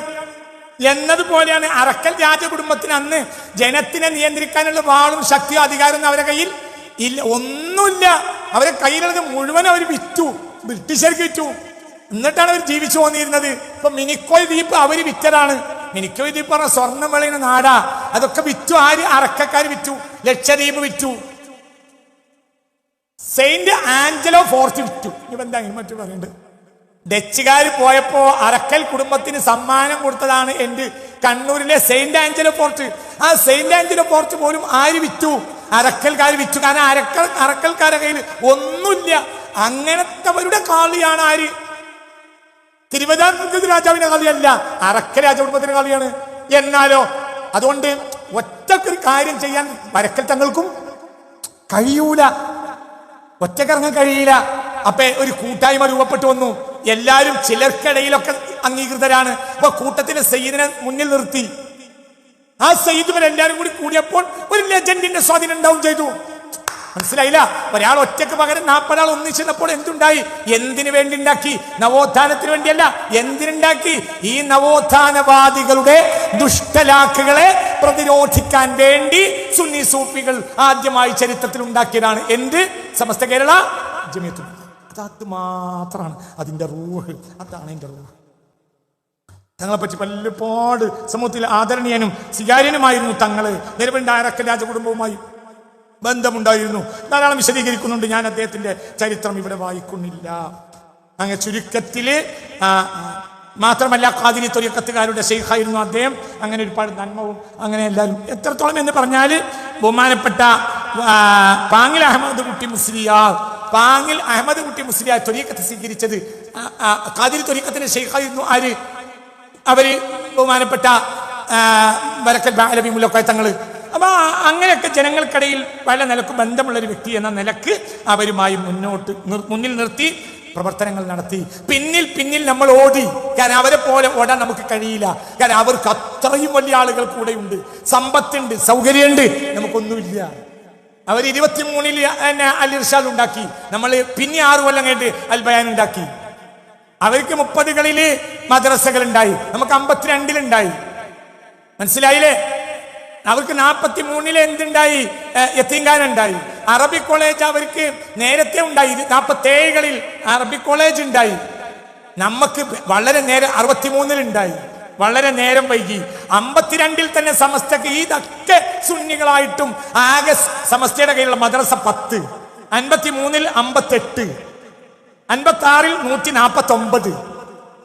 എന്നതുപോലെയാണ് അറക്കൽ രാജകുടുംബത്തിന് അന്ന് ജനത്തിനെ നിയന്ത്രിക്കാനുള്ള വാളും ശക്തിയോ അധികാരമൊന്നും അവരുടെ കയ്യിൽ ഇല്ല, ഒന്നുമില്ല. അവരെ കയ്യിലുള്ളത് മുഴുവൻ അവർ വിറ്റു, ബ്രിട്ടീഷർക്ക് വിറ്റു. എന്നിട്ടാണ് അവർ ജീവിച്ചു പോന്നിരുന്നത്. ഇപ്പൊ മിനിക്കോയ് ദ്വീപ് അവര് വിറ്റതാണ്. മിനിക്കോയ് ദ്വീപ് പറഞ്ഞ സ്വർണം വിളയുന്ന നാടാ. അതൊക്കെ വിറ്റു. ആര്? അറക്കക്കാർ വിറ്റു. ലക്ഷദ്വീപ് വിറ്റു. സെയിന്റ് ആഞ്ചലോ ഫോർട്ട് വിറ്റു. ഇപ്പൊ എന്താ മറ്റു പറയുന്നുണ്ട്? ഡച്ചുകാർ പോയപ്പോ അറക്കൽ കുടുംബത്തിന് സമ്മാനം കൊടുത്തതാണ് എന്റെ കണ്ണൂരിലെ സെയിന്റ് ആഞ്ചലോ ഫോർട്ട്. ആ സെയിന്റ് ആഞ്ചലോ ഫോർട്ട് പോലും ആര് വിറ്റു? അറക്കൽക്കാർ വിറ്റു. കാരണം അറക്കൽക്കാരുടെ കയ്യിൽ ഒന്നുമില്ല. അങ്ങനത്തെവരുടെ കാളിയാണ് ആര്? തിരുവിതാംകൂർ രാജാവിന്റെ കളിയല്ല, അറക്കൽ രാജകുടുംബത്തിന്റെ കളിയാണ്. എന്നാലോ അതുകൊണ്ട് ഒറ്റക്കൊരു കാര്യം ചെയ്യാൻ വരക്കൽ തങ്ങൾക്കും കഴിയൂല, ഒറ്റക്കിറങ്ങാൻ കഴിയില്ല. അപ്പൊ ഒരു കൂട്ടായ്മ രൂപപ്പെട്ടു വന്നു. എല്ലാവരും ചിലർക്കിടയിലൊക്കെ അംഗീകൃതരാണ്. അപ്പൊ കൂട്ടത്തിലെ സയ്യിദിനെ മുന്നിൽ നിർത്തി. ആ സയ്യിദുമാരെല്ലാരും കൂടി കൂടിയപ്പോൾ ഒരു ലെജൻഡിന്റെ സ്വാധീനം ഉണ്ടാവും ചെയ്തു. മനസ്സിലായില്ല? ഒരാൾ ഒറ്റക്ക് പകരം 40 ആൾ ഒന്നിച്ചപ്പോൾ എന്തുണ്ടായി? എന്തിനു വേണ്ടി ഉണ്ടാക്കി? നവോത്ഥാനത്തിന് വേണ്ടിയല്ല. എന്തിനുണ്ടാക്കി? ഈ നവോത്ഥാനവാദികളുടെ ദുഷ്ടലാക്കുകളെ പ്രതിരോധിക്കാൻ വേണ്ടി സുന്നി സൂഫികൾ ആദ്യമായി ചരിത്രത്തിൽ ഉണ്ടാക്കിയതാണ് എന്ത്? സമസ്ത കേരള ജമിയത്തുൽ. അത് മാത്രമാണ് അതിന്റെ റൂഹ്. അതാണ് അതിന്റെ റൂഹ്. തങ്ങളെ പറ്റി പലപാട് സമൂഹത്തിൽ ആദരണീയനും സ്വീകാര്യനുമായിരുന്നു തങ്ങള്. നിലവിൽ അറക്കൽ രാജകുടുംബവുമായി ബന്ധമുണ്ടായിരുന്നു. ധാരാളം വിശദീകരിക്കുന്നുണ്ട്. ഞാൻ അദ്ദേഹത്തിന്റെ ചരിത്രം ഇവിടെ വായിക്കുന്നില്ല. അങ്ങനെ ചുരുക്കത്തില് മാത്രമല്ല ഖാദിരി ത്വരീഖത്തുകാരുടെ ശൈഖായിരുന്നു അദ്ദേഹം. അങ്ങനെ ഒരുപാട് നന്മവും അങ്ങനെ എല്ലാവരും എത്രത്തോളം എന്ന് പറഞ്ഞാല് ബഹുമാനപ്പെട്ട പാങ്ങിൽ അഹമ്മദ് കുട്ടി മുസ്ലിയാർ ത്വരീഖത്ത് സ്വീകരിച്ചത് ഖാദിരി ത്വരീഖത്തിന്റെ ശൈഖായിരുന്നു ആര്? അവര് ബഹുമാനപ്പെട്ട വരക്കൽ ബാലബി മുല്ലക്കോയ തങ്ങള്. അപ്പൊ അങ്ങനെയൊക്കെ ജനങ്ങൾക്കിടയിൽ പല നിലക്ക് ബന്ധമുള്ള ഒരു വ്യക്തി എന്ന നിലക്ക് അവരുമായി മുന്നിൽ നിർത്തി പ്രവർത്തനങ്ങൾ നടത്തി. പിന്നിൽ നമ്മൾ ഓടി. കാരണം അവരെ പോലെ ഓടാൻ നമുക്ക് കഴിയില്ല. കാരണം അവർക്ക് അത്രയും വലിയ ആളുകൾ കൂടെയുണ്ട്, സമ്പത്തുണ്ട്, സൗകര്യമുണ്ട്, നമുക്കൊന്നുമില്ല. അവർ 23-ൽ അൽ ഇർഷാദ് ഉണ്ടാക്കി. നമ്മൾ പിന്നെ 6 കൊല്ലം കഴിഞ്ഞിട്ട് അൽ ബയാൻ ഉണ്ടാക്കി. അവർക്ക് 30-കളിൽ മദ്രസകൾ ഉണ്ടായി, നമുക്ക് 52-ലുണ്ടായി. മനസ്സിലായില്ലേ? അവർക്ക് 43-ൽ എന്തുണ്ടായി? യത്തീംഖാന. അറബിക് കോളേജ് അവർക്ക് നേരത്തെ ഉണ്ടായി. 47-കളിൽ അറബിക് കോളേജ് ഉണ്ടായി. നമുക്ക് വളരെ നേരം 63-ലുണ്ടായി. വളരെ നേരം വൈകി. 52-ൽ തന്നെ സമസ്തക്ക് ഇതൊക്കെ സുന്നികളായിട്ടും ആകെ സമസ്തയുടെ കയ്യിലുള്ള മദ്രസ 10, 53-ൽ 58, 56-ൽ 149,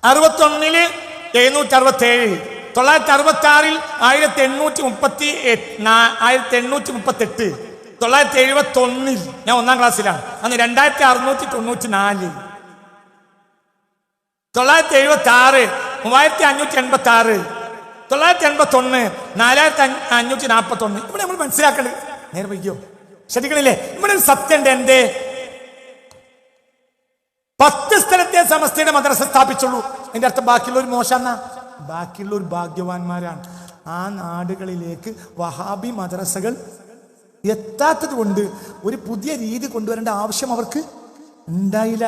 61-ൽ 767, 966-ൽ 1838, 971-ൽ ഞാൻ 1-ാം ക്ലാസ്സിലാണ് അന്ന് 2694, 976, 3586, 981, 4541. ഇവിടെ നമ്മൾ മനസ്സിലാക്കേണ്ടത് നേരെ വൈകിയോ ശ്രദ്ധിക്കണില്ലേ? ഇവിടെ ഒരു സത്യണ്ട്. എന്തേ 10 സ്ഥലത്തെ സമസ്തയുടെ മദ്രസ സ്ഥാപിച്ചുള്ളൂ. അതിന്റെ അർത്ഥം ബാക്കിയുള്ളവർ മോശം, ബാക്കിയുള്ളവർ ഭാഗ്യവാന്മാരാണ്. ആ നാടുകളിലേക്ക് വഹാബി മദ്രസകൾ എത്താത്തത് കൊണ്ട് ഒരു പുതിയ രീതി കൊണ്ടുവരേണ്ട ആവശ്യം അവർക്ക് ഉണ്ടായില്ല.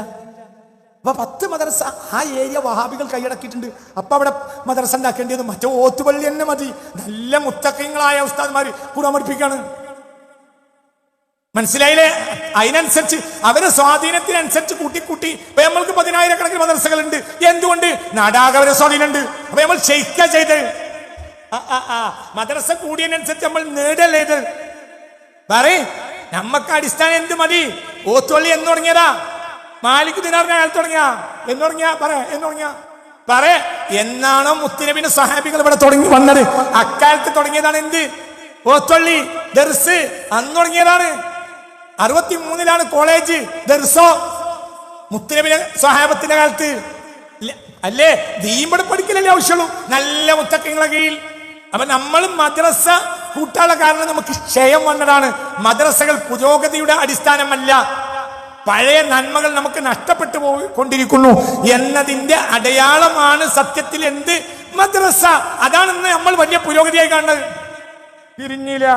അപ്പൊ 10 മദ്രസ ആ ഏരിയ വഹാബികൾ കൈയടക്കിയിട്ടുണ്ട്. അപ്പൊ അവിടെ മദ്രസ ഉണ്ടാക്കേണ്ടത് മറ്റേ ഓത്തുപള്ളി തന്നെ മതി. നല്ല മുത്തക്കങ്ങളായ ഉസ്താദ്മാര് ഖുർആൻ പഠിപ്പിക്കാണ്. മനസ്സിലായില്ലേ? അതിനനുസരിച്ച് അവരെ സ്വാധീനത്തിനനുസരിച്ച് കൂട്ടി ഇപ്പൊ നമ്മൾക്ക് 10,000-കണക്കിന് മദ്രസകളുണ്ട്. എന്തുകൊണ്ട്? നാടാകെ അവരെ സ്വാധീനമുണ്ട്. അപ്പൊ നമ്മൾ ക്ഷയിക്ക ചെയ്ത് മദ്രസ കൂടിയതിനനുസരിച്ച് നമ്മൾ നേടല്ലേ ഇത് പറയ്. നമ്മക്ക് അടിസ്ഥാനം എന്ത് മതി? ഓത്തുപള്ളി എന്ന് തുടങ്ങിയതാ? മാലിക് ദിനാറിന്റെ കാലത്ത് എന്ന് തുടങ്ങിയ പറ എന്നാണോ മുത്തുനബിന്റെ സ്വഹാബികൾ ഇവിടെ തുടങ്ങി വന്നത്? അക്കാലത്ത് തുടങ്ങിയതാണ് എന്ത്? ഓത്തുപള്ളി ദർസ് അന്ന് തുടങ്ങിയതാണ്. 63-ലാണ് കോളേജ്. ദർസോ മുത്തുനബിന്റെ സ്വഹാബത്തിന്റെ കാലത്ത് അല്ലേ? ദീമ്പടെ പഠിക്കലല്ലേ ആവശ്യമുള്ളൂ, നല്ല മുത്തക്കങ്ങളെ കീഴിൽ. അപ്പൊ നമ്മൾ മദ്രസ കൂട്ടാനുള്ള കാരണം നമുക്ക് ക്ഷയം വന്നതാണ്. മദ്രസകൾ പുരോഗതിയുടെ അടിസ്ഥാനമല്ല, പഴയ നന്മകൾ നമുക്ക് നഷ്ടപ്പെട്ടു കൊണ്ടിരിക്കുന്നു എന്നതിന്റെ അടയാളമാണ് സത്യത്തിൽ എന്ത്? മദ്രസ. അതാണെന്ന് നമ്മൾ വലിയ പുരോഗതിയായി കാണുന്നത്. തിരിഞ്ഞില്ല.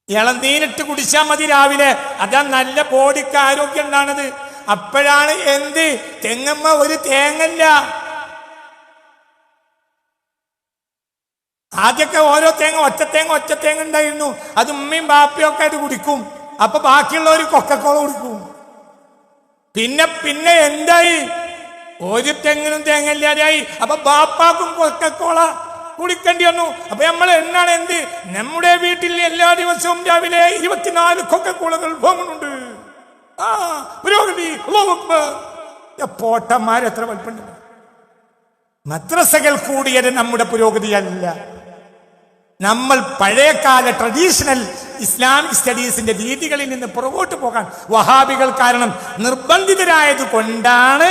ഇളനീരിട്ട് കുടിച്ചാൽ മതി രാവിലെ, അതാ നല്ല ബോഡിക്ക് ആരോഗ്യം ഉണ്ടാണത്. അപ്പോഴാണ് എന്ത്? തെങ്ങമ്മ ഒരു തേങ്ങല്ല. ആദ്യമൊക്കെ ഓരോ തേങ്ങ ഒറ്റ തേങ്ങ ഉണ്ടായിരുന്നു. അത് ഉമ്മയും ബാപ്പയും ഒക്കെ ആയിട്ട് കുടിക്കും. അപ്പൊ ബാക്കിയുള്ളവർ കൊക്കക്കോള കുടിക്കും. പിന്നെ എന്തായി? ഒരു തെങ്ങിനും തേങ്ങയില്ലാതെയായി. അപ്പൊ ബാപ്പാക്കും കൊക്കക്കോള കുടിക്കേണ്ടി വന്നു. അപ്പൊ നമ്മൾ എന്നാണ് എന്ത്? നമ്മുടെ വീട്ടിൽ എല്ലാ ദിവസവും രാവിലെ 24 കൊക്കക്കോളകൾ വാങ്ങുന്നുണ്ട്. പുരോഗതി. പോട്ടന്മാർ എത്ര വലുപ്പുണ്ട്. മദ്രസകൾ കൂടിയത് നമ്മുടെ പുരോഗതിയല്ല. നമ്മൾ പഴയകാല ട്രഡീഷണൽ ഇസ്ലാമിക് സ്റ്റഡീസിന്റെ രീതികളിൽ നിന്ന് പുറകോട്ട് പോകാൻ വഹാബികൾ കാരണം നിർബന്ധിതരായത് കൊണ്ടാണ്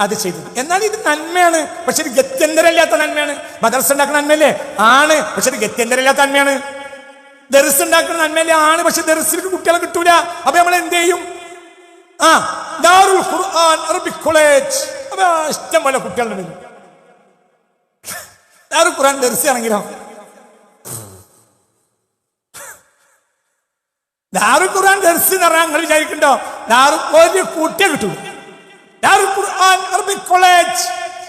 അത് ചെയ്തത്. എന്നാൽ ഇത് നന്മയാണ്, പക്ഷെ ഒരു ഗത്യന്തരമില്ലാത്ത നന്മയാണ്. മദ്രസ ഉണ്ടാക്കുന്ന നന്മയല്ലേ? ആണ്. പക്ഷെ ഒരു ഗത്യന്തരമില്ലാത്ത നന്മയാണ്. ദർസ് ഉണ്ടാക്കുന്ന നന്മയല്ലേ? ആണ്. പക്ഷെ ദർസിലേക്ക് കുട്ടികളെ കിട്ടൂല. അപ്പൊ നമ്മൾ എന്ത് ചെയ്യും? ദാറുൽ ഖുർആൻ അറബിക് കോളേജ്. അപ്പൊ ഇഷ്ടം പോലെ കുട്ടികളുടെ വരും. ദാറുൽ ഖുർആൻ ദർസ് ആണെങ്കിലോ ദാറുൽ ഖുർആൻ ദർസ് എന്ന് പറഞ്ഞാൽ നിങ്ങൾ വിചാരിക്കണ്ടോ ഒരു കുട്ടിയെ കിട്ടൂ? ദാറുൽ ഖുർആൻ അറബിക് കോളേജ്.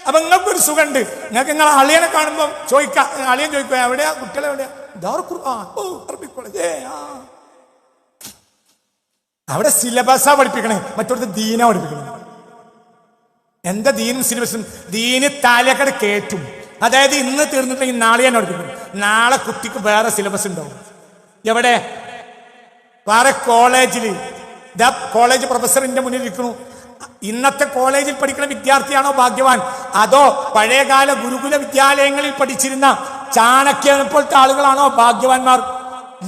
അപ്പൊ നിങ്ങൾക്കൊരു സുഖമുണ്ട്. നിങ്ങൾക്ക് നിങ്ങളെ അളിയനെ കാണുമ്പോൾ അളിയൻ ചോദിക്കുക എവിടെയാ കുട്ടികളെ എവിടെയാ? ദാറുൽ ഖുർആൻ അറബിക് കോളേജ്. അവിടെ സിലബസാ പഠിപ്പിക്കണേ, മറ്റൊരു ദീനാ പഠിപ്പിക്കണേ. എന്താ ദീനും സിലബസും? ദീന് തലക്കട് കേറ്റും. അതായത് ഇന്ന് തീർന്നിട്ടുണ്ടെങ്കിൽ നാളെ ഞാൻ പഠിപ്പിക്കും. നാളെ കുട്ടിക്ക് വേറെ സിലബസ് ഉണ്ടാവും. എവിടെ? വേറെ കോളേജിൽ. കോളേജ് പ്രൊഫസറിന്റെ മുന്നിൽ ഇരിക്കുന്നു. ഇന്നത്തെ കോളേജിൽ പഠിക്കുന്ന വിദ്യാർത്ഥിയാണോ ഭാഗ്യവാൻ, അതോ പഴയകാല ഗുരുകുല വിദ്യാലയങ്ങളിൽ പഠിച്ചിരുന്ന ചാണക്യനെ പോലത്തെ ആളുകളാണോ ഭാഗ്യവാന്മാർ?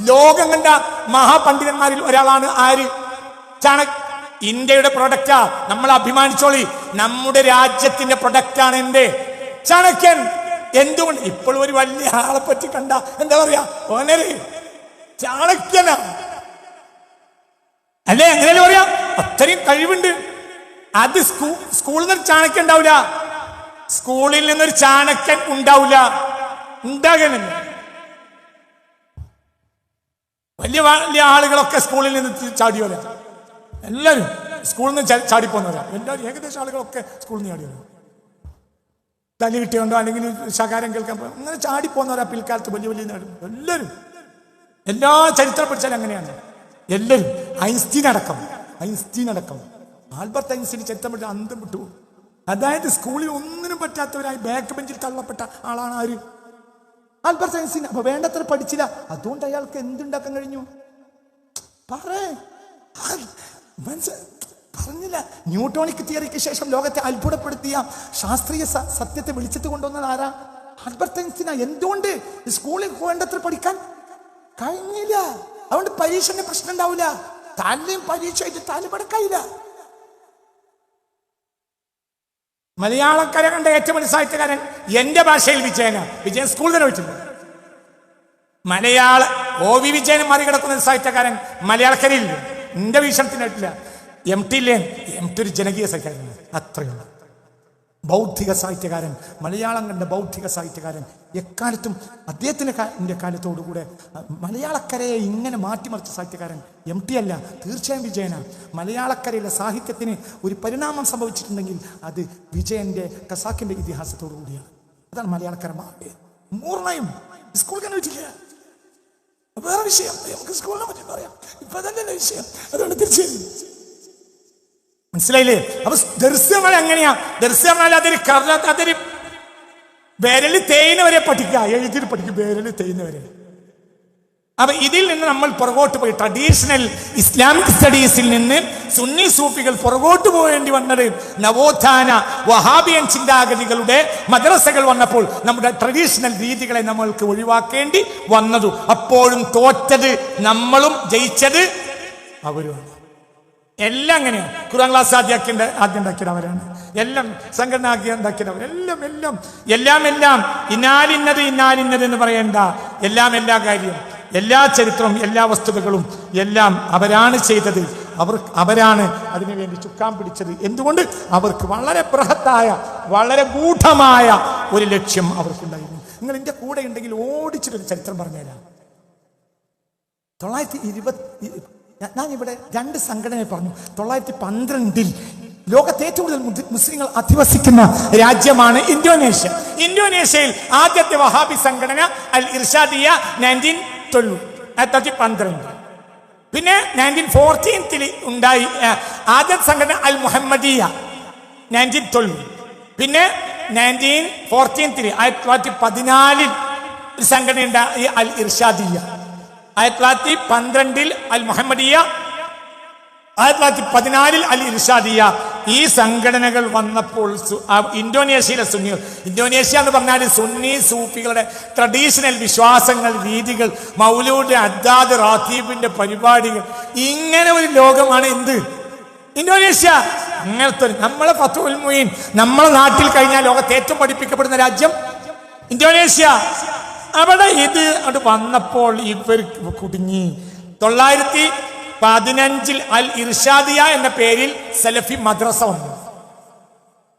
ലോകം കണ്ട മഹാപണ്ഡിതന്മാരിൽ ഒരാളാണ് ആര്? ഇന്ത്യയുടെ പ്രൊഡക്റ്റാ. നമ്മൾ അഭിമാനിച്ചോളി, നമ്മുടെ രാജ്യത്തിന്റെ പ്രൊഡക്റ്റാണ് എന്ത്? ചാണക്യൻ. എന്തുകൊണ്ട്? ഇപ്പോഴും ഒരു വലിയ ആളെ പറ്റി കണ്ട എന്താ പറയാ? ഓനര് ചാണക്യനാ അല്ലേ? എങ്ങനെയല്ലേ പറയാ? അത്രയും കഴിവുണ്ട്. അത് സ്കൂളിൽ നിന്നൊരു ചാണക്യൻ ഉണ്ടാവില്ല. സ്കൂളിൽ നിന്നൊരു ചാണക്യൻ ഉണ്ടാവില്ല. ഉണ്ടാകുന്നില്ല. വലിയ വലിയ ആളുകളൊക്കെ സ്കൂളിൽ നിന്ന് ചാടിയോരാ. എല്ലാവരും സ്കൂളിൽ നിന്ന് ചാടിപ്പോന്നവരാ. എല്ലാവരും ഏകദേശം ആളുകളൊക്കെ സ്കൂളിൽ നിന്ന് ചാടിയോരാ. തലി കിട്ടിയോണ്ടോ അല്ലെങ്കിൽ ശകാരം കേൾക്കാൻ പോ അങ്ങനെ ചാടിപ്പോന്നവരാ പിൽക്കാലത്ത് വലിയ വലിയ നേടും. എല്ലാവരും എല്ലാ ചരിത്രം പഠിച്ചാലും അങ്ങനെയാണ്. എല്ലാവരും ഐൻസ്റ്റീൻ അടക്കം ആൽബർട്ട് ഐൻസ്റ്റീൻ ചരിത്രം പഠിച്ച അന്തം വിട്ടു. അതായത് സ്കൂളിൽ ഒന്നിനും പറ്റാത്തവരായി ബാക്ക് ബെഞ്ചിൽ തള്ളപ്പെട്ട ആളാണ് ആര്? Albert Einstein. അപ്പൊ വേണ്ടത്ര പഠിച്ചില്ല, അതുകൊണ്ട് അയാൾക്ക് എന്തുണ്ടാക്കാൻ കഴിഞ്ഞു? പറഞ്ഞില്ല. ന്യൂട്ടോണിക് തിയറിക്ക് ശേഷം ലോകത്തെ അത്ഭുതപ്പെടുത്തിയ ശാസ്ത്രീയ സത്യത്തെ വിളിച്ചിട്ട് കൊണ്ടുവന്നത് ആരാ? ആൽബർട്ട് ഐൻസ്റ്റീനാ. എന്തുകൊണ്ട്? സ്കൂളിൽ വേണ്ടത്ര പഠിക്കാൻ കഴിഞ്ഞില്ല. അതുകൊണ്ട് പരീക്ഷന്റെ പ്രശ്നം ഉണ്ടാവില്ല. തലയും പരീക്ഷയായിട്ട് തലപടക്കായില്ല. മലയാളക്കാരെ കണ്ട ഏറ്റവും വലിയ സാഹിത്യകാരൻ എന്റെ ഭാഷയിൽ വിജയൻ സ്കൂളിൽ തന്നെ വെച്ചിട്ടുണ്ട്. മലയാള OV വിജയനെ മറികടക്കുന്ന സാഹിത്യകാരൻ മലയാളക്കരയില്ല. എന്റെ വീക്ഷണത്തിനായിട്ടില്ല. MT ഇല്ലേ, MT ഒരു ജനകീയ സാഹിത്യകാരനാണ്, അത്രയുള്ളൂ. ബൗദ്ധിക സാഹിത്യകാരൻ, മലയാളം കണ്ട ബൗദ്ധിക സാഹിത്യകാരൻ. എക്കാലത്തും അദ്ദേഹത്തിൻ്റെ കാലത്തോടുകൂടെ മലയാളക്കരയെ ഇങ്ങനെ മാറ്റിമറിച്ച സാഹിത്യകാരൻ MT അല്ല, തീർച്ചയായും വിജയനാണ്. മലയാളക്കരയിലെ സാഹിത്യത്തിന് ഒരു പരിണാമം സംഭവിച്ചിട്ടുണ്ടെങ്കിൽ അത് വിജയൻ്റെ ഖസാക്കിൻ്റെ ഇതിഹാസത്തോടു കൂടിയാണ്. അതാണ് മലയാളക്കര പൂർണ്ണയും. സ്കൂൾ തന്നെ വെച്ചില്ല, വേറെ വിഷയം, നമുക്ക് സ്കൂളിനെ പറ്റി പറയാം, ഇപ്പൊ അതല്ലല്ലോ വിഷയം. അതുകൊണ്ട് തീർച്ചയായും മനസ്സിലായില്ലേ? അപ്പൊ ദർശനം എങ്ങനെയാ? ദർശനം അതൊരു വിരല് തേയുന്നവരെ പഠിക്കുക, എഴുതിൽ പഠിക്കും, വിരല് തേയുന്നവരെ. അപ്പൊ ഇതിൽ നിന്ന് നമ്മൾ പുറകോട്ട് പോയി ട്രഡീഷണൽ ഇസ്ലാമിക് സ്റ്റഡീസിൽ നിന്ന് സുന്നി സൂഫികൾ പുറകോട്ട് പോകേണ്ടി വന്നത് നവോത്ഥാന വഹാബിയൻ ചിന്താഗതികളുടെ മദ്രസകൾ വന്നപ്പോൾ നമ്മുടെ ട്രഡീഷണൽ രീതികളെ നമ്മൾക്ക് ഒഴിവാക്കേണ്ടി വന്നതു. അപ്പോഴും തോറ്റത് നമ്മളും ജയിച്ചത് അവരുമാണ്. എല്ലാം അങ്ങനെയാണ്. ഖുർആൻ ക്ലാസ് ആദ്യം ഉണ്ടാക്കിയത് അവരാണ്. എല്ലാം സംഘടന ഉണ്ടാക്കിയത് അവർ. എല്ലാം ഇന്നാലിന്നത് എന്ന് പറയണ്ട. എല്ലാ കാര്യം, എല്ലാ ചരിത്രവും, എല്ലാ വസ്തുതകളും എല്ലാം അവരാണ് ചെയ്തത്. അവരാണ് അതിനു വേണ്ടി ചുക്കാൻ പിടിച്ചത്. എന്തുകൊണ്ട്? അവർക്ക് വളരെ ബൃഹത്തായ, വളരെ ഗൂഢമായ ഒരു ലക്ഷ്യം അവർക്കുണ്ടായിരുന്നു. നിങ്ങൾ എൻ്റെ കൂടെ ഉണ്ടെങ്കിൽ ഓടിച്ചിട്ടൊരു ചരിത്രം പറഞ്ഞുതരാം. 920 ഞാനിവിടെ 2 സംഘടനയെ പറഞ്ഞു. 912 ലോകത്തെ ഏറ്റവും കൂടുതൽ മുസ്ലിങ്ങൾ അധിവസിക്കുന്ന രാജ്യമാണ് ഇന്തോനേഷ്യ. ഇന്തോനേഷ്യയിൽ ആദ്യത്തെ വഹാബി സംഘടന അൽ ഇർഷാദിയ 1912. പിന്നെ 1914 ഉണ്ടായി ആദ്യ സംഘടന അൽ മുഹമ്മദിയ 1912. പിന്നെ 1914 1914 ഒരു സംഘടന ഉണ്ടായി അൽ ഇർഷാദിയ. 1912 അൽ മുഹമ്മദിയ, 1914 അൽ ഇർഷാദിയ. ഈ സംഘടനകൾ വന്നപ്പോൾ ഇന്തോനേഷ്യയിലെ സുന്നികൾ, ഇന്തോനേഷ്യ എന്ന് പറഞ്ഞാൽ സുന്നി സൂഫികളുടെ ട്രഡീഷണൽ വിശ്വാസങ്ങൾ, രീതികൾ, മൗലൂദ്, അദ്ദാദ്, റാത്തീബിന്റെ പരിപാടികൾ, ഇങ്ങനെ ഒരു ലോകമാണ് എന്ത് ഇന്തോനേഷ്യ. അങ്ങനത്തെ നമ്മളെ ഫത്ഹുൽ മുഈൻ നമ്മളെ നാട്ടിൽ കഴിഞ്ഞാൽ ലോകത്തെ ഏറ്റവും പഠിപ്പിക്കപ്പെടുന്ന രാജ്യം ഇന്തോനേഷ്യ. അവിടെ ഇത് അവിടെ വന്നപ്പോൾ ഇവർ കുടുങ്ങി. 915 അൽ ഇർഷാദിയ എന്ന പേരിൽ സലഫി മദ്രസ വന്നു.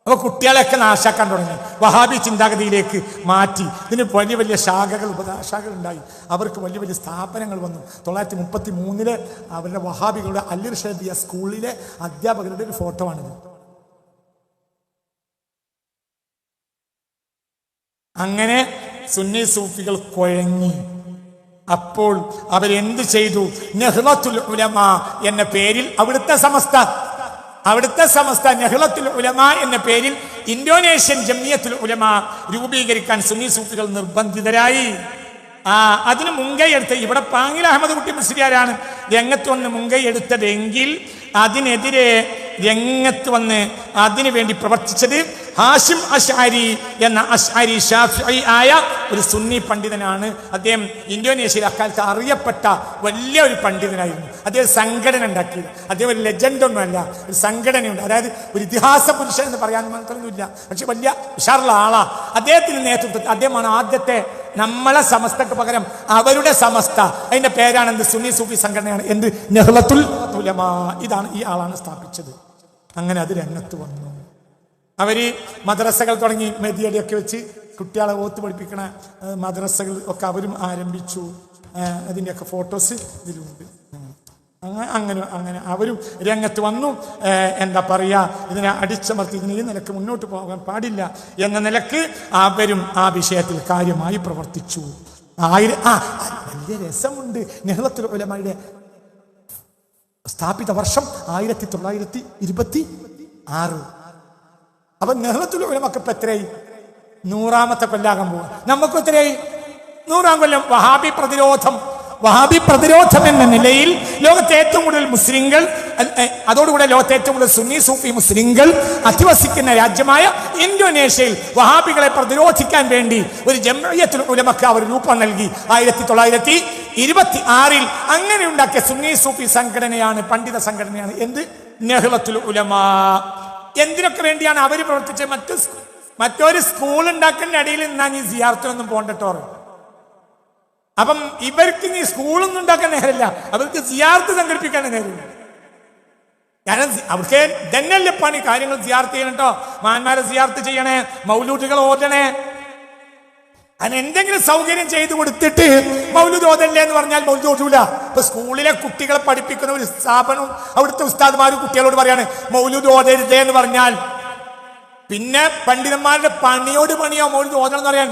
അപ്പൊ കുട്ടികളെയൊക്കെ നാശാക്കാൻ തുടങ്ങി, വഹാബി ചിന്താഗതിയിലേക്ക് മാറ്റി. ഇതിന് വലിയ വലിയ ശാഖകൾ, ഉപശാഖകൾ ഉണ്ടായി. അവർക്ക് വലിയ വലിയ സ്ഥാപനങ്ങൾ വന്നു. 933 അവരുടെ വഹാബികളുടെ അൽ ഇർഷാദിയ സ്കൂളിലെ അധ്യാപകരുടെ ഒരു ഫോട്ടോ ആണിത്. അങ്ങനെ സുന്നി സൂഫികൾ കുഴങ്ങി. അപ്പോൾ അവരെന്ത് ചെയ്തു? നഹ്ലത്തുൽ ഉലമ എന്ന പേരിൽ അവിടുത്തെ സമസ്ത നഹ്ലത്തുൽ ഉലമ എന്ന പേരിൽ ഇന്തോനേഷ്യൻ ജമിയത്തുൽ ഉലമ രൂപീകരിക്കാൻ സുന്നി സൂഫികൾ നിർബന്ധിതരായി. അതിന് മുൻകൈ എടുത്ത് ഇവിടെ പാങ്ങിൽ അഹമ്മദ് കുട്ടി മുസ്ലിയാരാണ് രംഗത്ത് വന്ന് മുൻകൈ എടുത്തതെങ്കിൽ അതിനെതിരെ രംഗത്ത് വന്ന് അതിനു വേണ്ടി പ്രവർത്തിച്ചത് ഹാഷിം അശ്അരി എന്ന അശ്അരി ഷാഫിഈ ആയ ഒരു സുന്നി പണ്ഡിതനാണ്. അദ്ദേഹം ഇന്തോനേഷ്യയിൽ അക്കാലത്ത് അറിയപ്പെട്ട വലിയ ഒരു പണ്ഡിതനായിരുന്നു. അദ്ദേഹം സംഘടന ഉണ്ടാക്കി. അദ്ദേഹം ഒരു ലെജൻഡൊന്നുമല്ല, ഒരു സംഘടനയുണ്ട്. അതായത് ഒരു ഇതിഹാസ പുരുഷൻ എന്ന് പറയാൻ മാത്രമൊന്നുമില്ല, പക്ഷെ വലിയ ഉഷാറുള്ള ആളാ. അദ്ദേഹത്തിന്റെ നേതൃത്വത്തിൽ അദ്ദേഹമാണ് ആദ്യത്തെ നമ്മളെ സമസ്തക്ക് പകരം അവരുടെ സമസ്ത, അതിന്റെ പേരാണ് സുന്നി സൂഫി സംഘടനയാണ് നഹ്ലത്തുൽ ഉലമ. ഇതാണ് ഈ ആളാണ് സ്ഥാപിച്ചത്. അങ്ങനെ അത് രംഗത്ത് വന്നു. അവര് മദ്രസകൾ തുടങ്ങി, മെതിയടിയൊക്കെ വെച്ച് കുട്ടികളെ ഓത്ത് പഠിപ്പിക്കണ മദ്രസകൾ ഒക്കെ അവരും ആരംഭിച്ചു. അതിൻ്റെയൊക്കെ ഫോട്ടോസ് ഇതിലുണ്ട്. അങ്ങനെ അവരും രംഗത്ത് വന്നു. എന്താ പറയുക, ഇതിനെ അടിച്ചമർത്തി ഇതിന് ഈ നിലക്ക് മുന്നോട്ട് പോകാൻ പാടില്ല എന്ന നിലക്ക് അവരും ആ വിഷയത്തിൽ കാര്യമായി പ്രവർത്തിച്ചു. വലിയ രസമുണ്ട്. നഹ്ലത്തുൽ ഉലമയുടെ സ്ഥാപിത വർഷം 1926. അപ്പൊ നഹ്ലത്തുൽ ഉലമക്ക് ഇപ്പൊ എത്രയായി? 100ാമത്തെ കൊല്ലാകാൻ പോവുക. നമുക്ക് എത്രയായി? 100ാം കൊല്ലം. വഹാബി പ്രതിരോധം എന്ന നിലയിൽ ലോകത്തെ ഏറ്റവും കൂടുതൽ മുസ്ലിങ്ങൾ, അതോടുകൂടെ ലോകത്തെ ഏറ്റവും കൂടുതൽ സുന്നി സൂഫി മുസ്ലിങ്ങൾ അധിവസിക്കുന്ന രാജ്യമായ ഇന്തോനേഷ്യയിൽ വഹാബികളെ പ്രതിരോധിക്കാൻ വേണ്ടി ഒരു ജംഇയ്യത്തുൽ ഉലമക്ക് അവർ രൂപം നൽകി. 1926 അങ്ങനെ ഉണ്ടാക്കിയ സുന്നി സൂഫി സംഘടനയാണ്, പണ്ഡിത സംഘടനയാണ് നഹ്ലത്തുൽ ഉലമ. എന്തിനൊക്കെ വേണ്ടിയാണ് അവർ പ്രവർത്തിച്ചത്? മറ്റൊരു സ്കൂൾ ഉണ്ടാക്കുന്ന അടിയിൽ നിന്നാ നീ സിയാറത്തിനൊന്നും പോകണ്ടോ. അപ്പം ഇവർക്ക് നീ സ്കൂളൊന്നും ഉണ്ടാക്കാൻ നേരമില്ല, അവർക്ക് സിയാറത്ത് സംഘടിപ്പിക്കാൻ നേരമില്ല. കാരണം അവർക്ക് തന്നെയല്ലേ പണി, കാര്യങ്ങൾ സിയാർത്ത് ചെയ്യണം കേട്ടോ, മഹാന്മാരെ സിയാർത്ത് ചെയ്യണേ, മൗലൂദുകൾ ഓതണേ. അതിന് എന്തെങ്കിലും സൗകര്യം ചെയ്തു കൊടുത്തിട്ട് മൗലൂദ് ഓതല്ലേ എന്ന് പറഞ്ഞാൽ മൗലൂദ് ഓതൂല. ഇപ്പൊ സ്കൂളിലെ കുട്ടികളെ പഠിപ്പിക്കുന്ന ഒരു സ്ഥാപനവും അവിടുത്തെ ഉസ്താദ്മാരും കുട്ടികളോട് പറയാണ് മൗലൂദ് ഓതരുതേ എന്ന് പറഞ്ഞാൽ പിന്നെ പണ്ഡിതന്മാരുടെ പണിയോട് പണിയോ മൗലൂദ് ഓതണം എന്ന് പറയാൻ.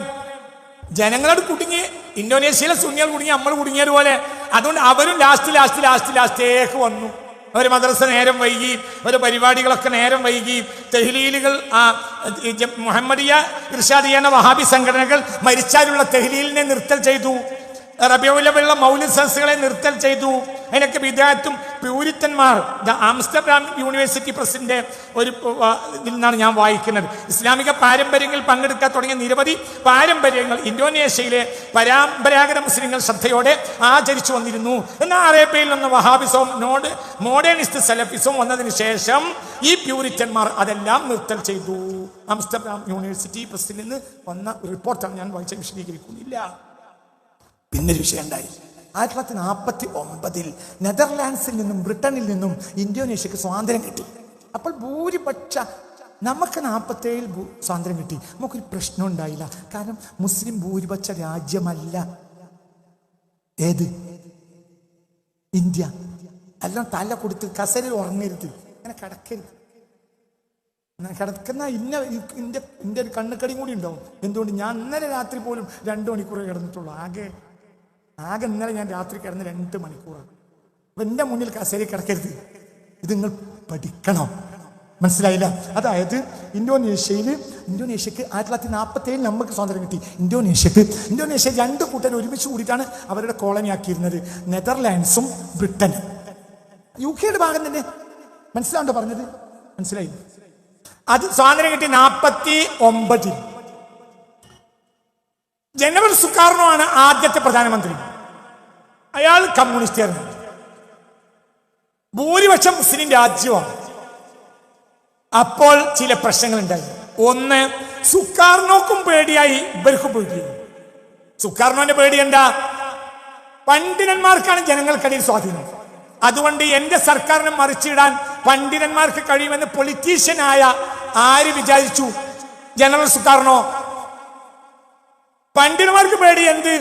ജനങ്ങളോട് കുടുങ്ങി, ഇന്തോനേഷ്യയിലെ സുന്നികൾ കുടുങ്ങി, നമ്മൾ കുടുങ്ങിയതുപോലെ. അതുകൊണ്ട് അവരും ലാസ്റ്റിലേക്ക് വന്നു. അവർ മദ്രസ നേരം വൈകി, അവരുടെ പരിപാടികളൊക്കെ നേരം വൈകി. തെഹ്ലീലുകൾ, മുഹമ്മദിയ ഇർഷാദിയ എന്ന വഹാബി സംഘടനകൾ മരിച്ചാലുള്ള തെഹ്ലീലിനെ നിർത്തൽ ചെയ്തു. റബീഉൽ മൗലിദ് സദസ്സുകളെ നിർത്തൽ ചെയ്തു. അതിനൊക്കെ വിദാത്തും പ്യൂരിറ്റന്മാർ. ആംസ്റ്റർഡാം യൂണിവേഴ്സിറ്റി പ്രസിന്റെ ഒരു ഇതിൽ നിന്നാണ് ഞാൻ വായിക്കുന്നത്. ഇസ്ലാമിക പാരമ്പര്യങ്ങളിൽ പങ്കെടുക്കാൻ തുടങ്ങിയ നിരവധി പാരമ്പര്യങ്ങൾ ഇന്തോനേഷ്യയിലെ പരമ്പരാഗത മുസ്ലിങ്ങൾ ശ്രദ്ധയോടെ ആചരിച്ചു വന്നിരുന്നു. എന്നാൽ അറേബ്യയിൽ നിന്ന് വഹാബിസവും മോഡേണിസ്റ്റ് സലഫിസവും വന്നതിന് ശേഷം ഈ പ്യൂരിറ്റന്മാർ അതെല്ലാം നിർത്തൽ ചെയ്തു. ആംസ്റ്റർഡാം യൂണിവേഴ്സിറ്റി പ്രസിൽ നിന്ന് വന്ന ഒരു റിപ്പോർട്ടാണ് ഞാൻ വായിച്ച, വിശദീകരിക്കുന്നില്ല. പിന്നൊരു വിഷയം ഉണ്ടായി. 1949 നെതർലാൻഡ്സിൽ നിന്നും ബ്രിട്ടനിൽ നിന്നും ഇന്തോനേഷ്യക്ക് സ്വാതന്ത്ര്യം കിട്ടി. അപ്പോൾ ഭൂരിപക്ഷ നമുക്ക് 47 സ്വാതന്ത്ര്യം കിട്ടി. നമുക്കൊരു പ്രശ്നം ഉണ്ടായില്ല. കാരണം മുസ്ലിം ഭൂരിപക്ഷ രാജ്യമല്ല. ഏത്? ഇന്ത്യ. എല്ലാം തല കൊടുത്ത് കസരിൽ ഉറങ്ങരുത്, അങ്ങനെ കിടക്കരുത്. കിടക്കുന്ന ഇന്റെ ഒരു കണ്ണുക്കടിയും കൂടി ഉണ്ടാവും. എന്തുകൊണ്ട്? ഞാൻ ഇന്നലെ രാത്രി പോലും 2 മണിക്കൂറേ കിടന്നിട്ടുള്ളൂ. ആകെ ഇന്നലെ ഞാൻ രാത്രി കിടന്ന് 2 മണിക്കൂറാണ്. അപ്പൊ എന്റെ മുന്നിൽ കസേര കിടക്കരുത്. ഇത് നിങ്ങൾ പഠിക്കണം, മനസ്സിലായില്ല? അതായത് ഇന്തോനേഷ്യക്ക് 1947 നമുക്ക് സ്വാതന്ത്ര്യം കിട്ടി. ഇന്തോനേഷ്യ 2 കൂട്ടർ ഒരുമിച്ച് കൂടിയിട്ടാണ് അവരുടെ കോളനി ആക്കിയിരുന്നത്. നെതർലാൻഡ്സും ബ്രിട്ടനും. UK ഭാഗം തന്നെ. മനസ്സിലാണ്ടോ പറഞ്ഞത്? മനസ്സിലായി? അത് സ്വാതന്ത്ര്യം കിട്ടി 49. ജനറൽ സുകാർണോ ആണ് ആദ്യത്തെ പ്രധാനമന്ത്രി. അയാൾ കമ്മ്യൂണിസ്റ്റായിരുന്നു. ഭൂരിപക്ഷം മുസ്ലിം രാജ്യമാണ്. അപ്പോൾ ചില പ്രശ്നങ്ങൾ ഉണ്ടായി. ഒന്ന്, സുകാർണോക്കും പേടിയായി, ഇവർക്കും പേടിയായി. സുകാർണോന്റെ പേടി എന്താ? പണ്ഡിതന്മാർക്കാണ് ജനങ്ങൾക്കിടയിൽ സ്വാധീനം. അതുകൊണ്ട് എന്റെ സർക്കാരിനെ മറിച്ചിടാൻ പണ്ഡിതന്മാർക്ക് കഴിയുമെന്ന് പൊളിറ്റീഷ്യനായ ആര് വിചാരിച്ചു? General Sukarno. പണ്ഡിതന്മാർക്ക് പേടി എന്ത്?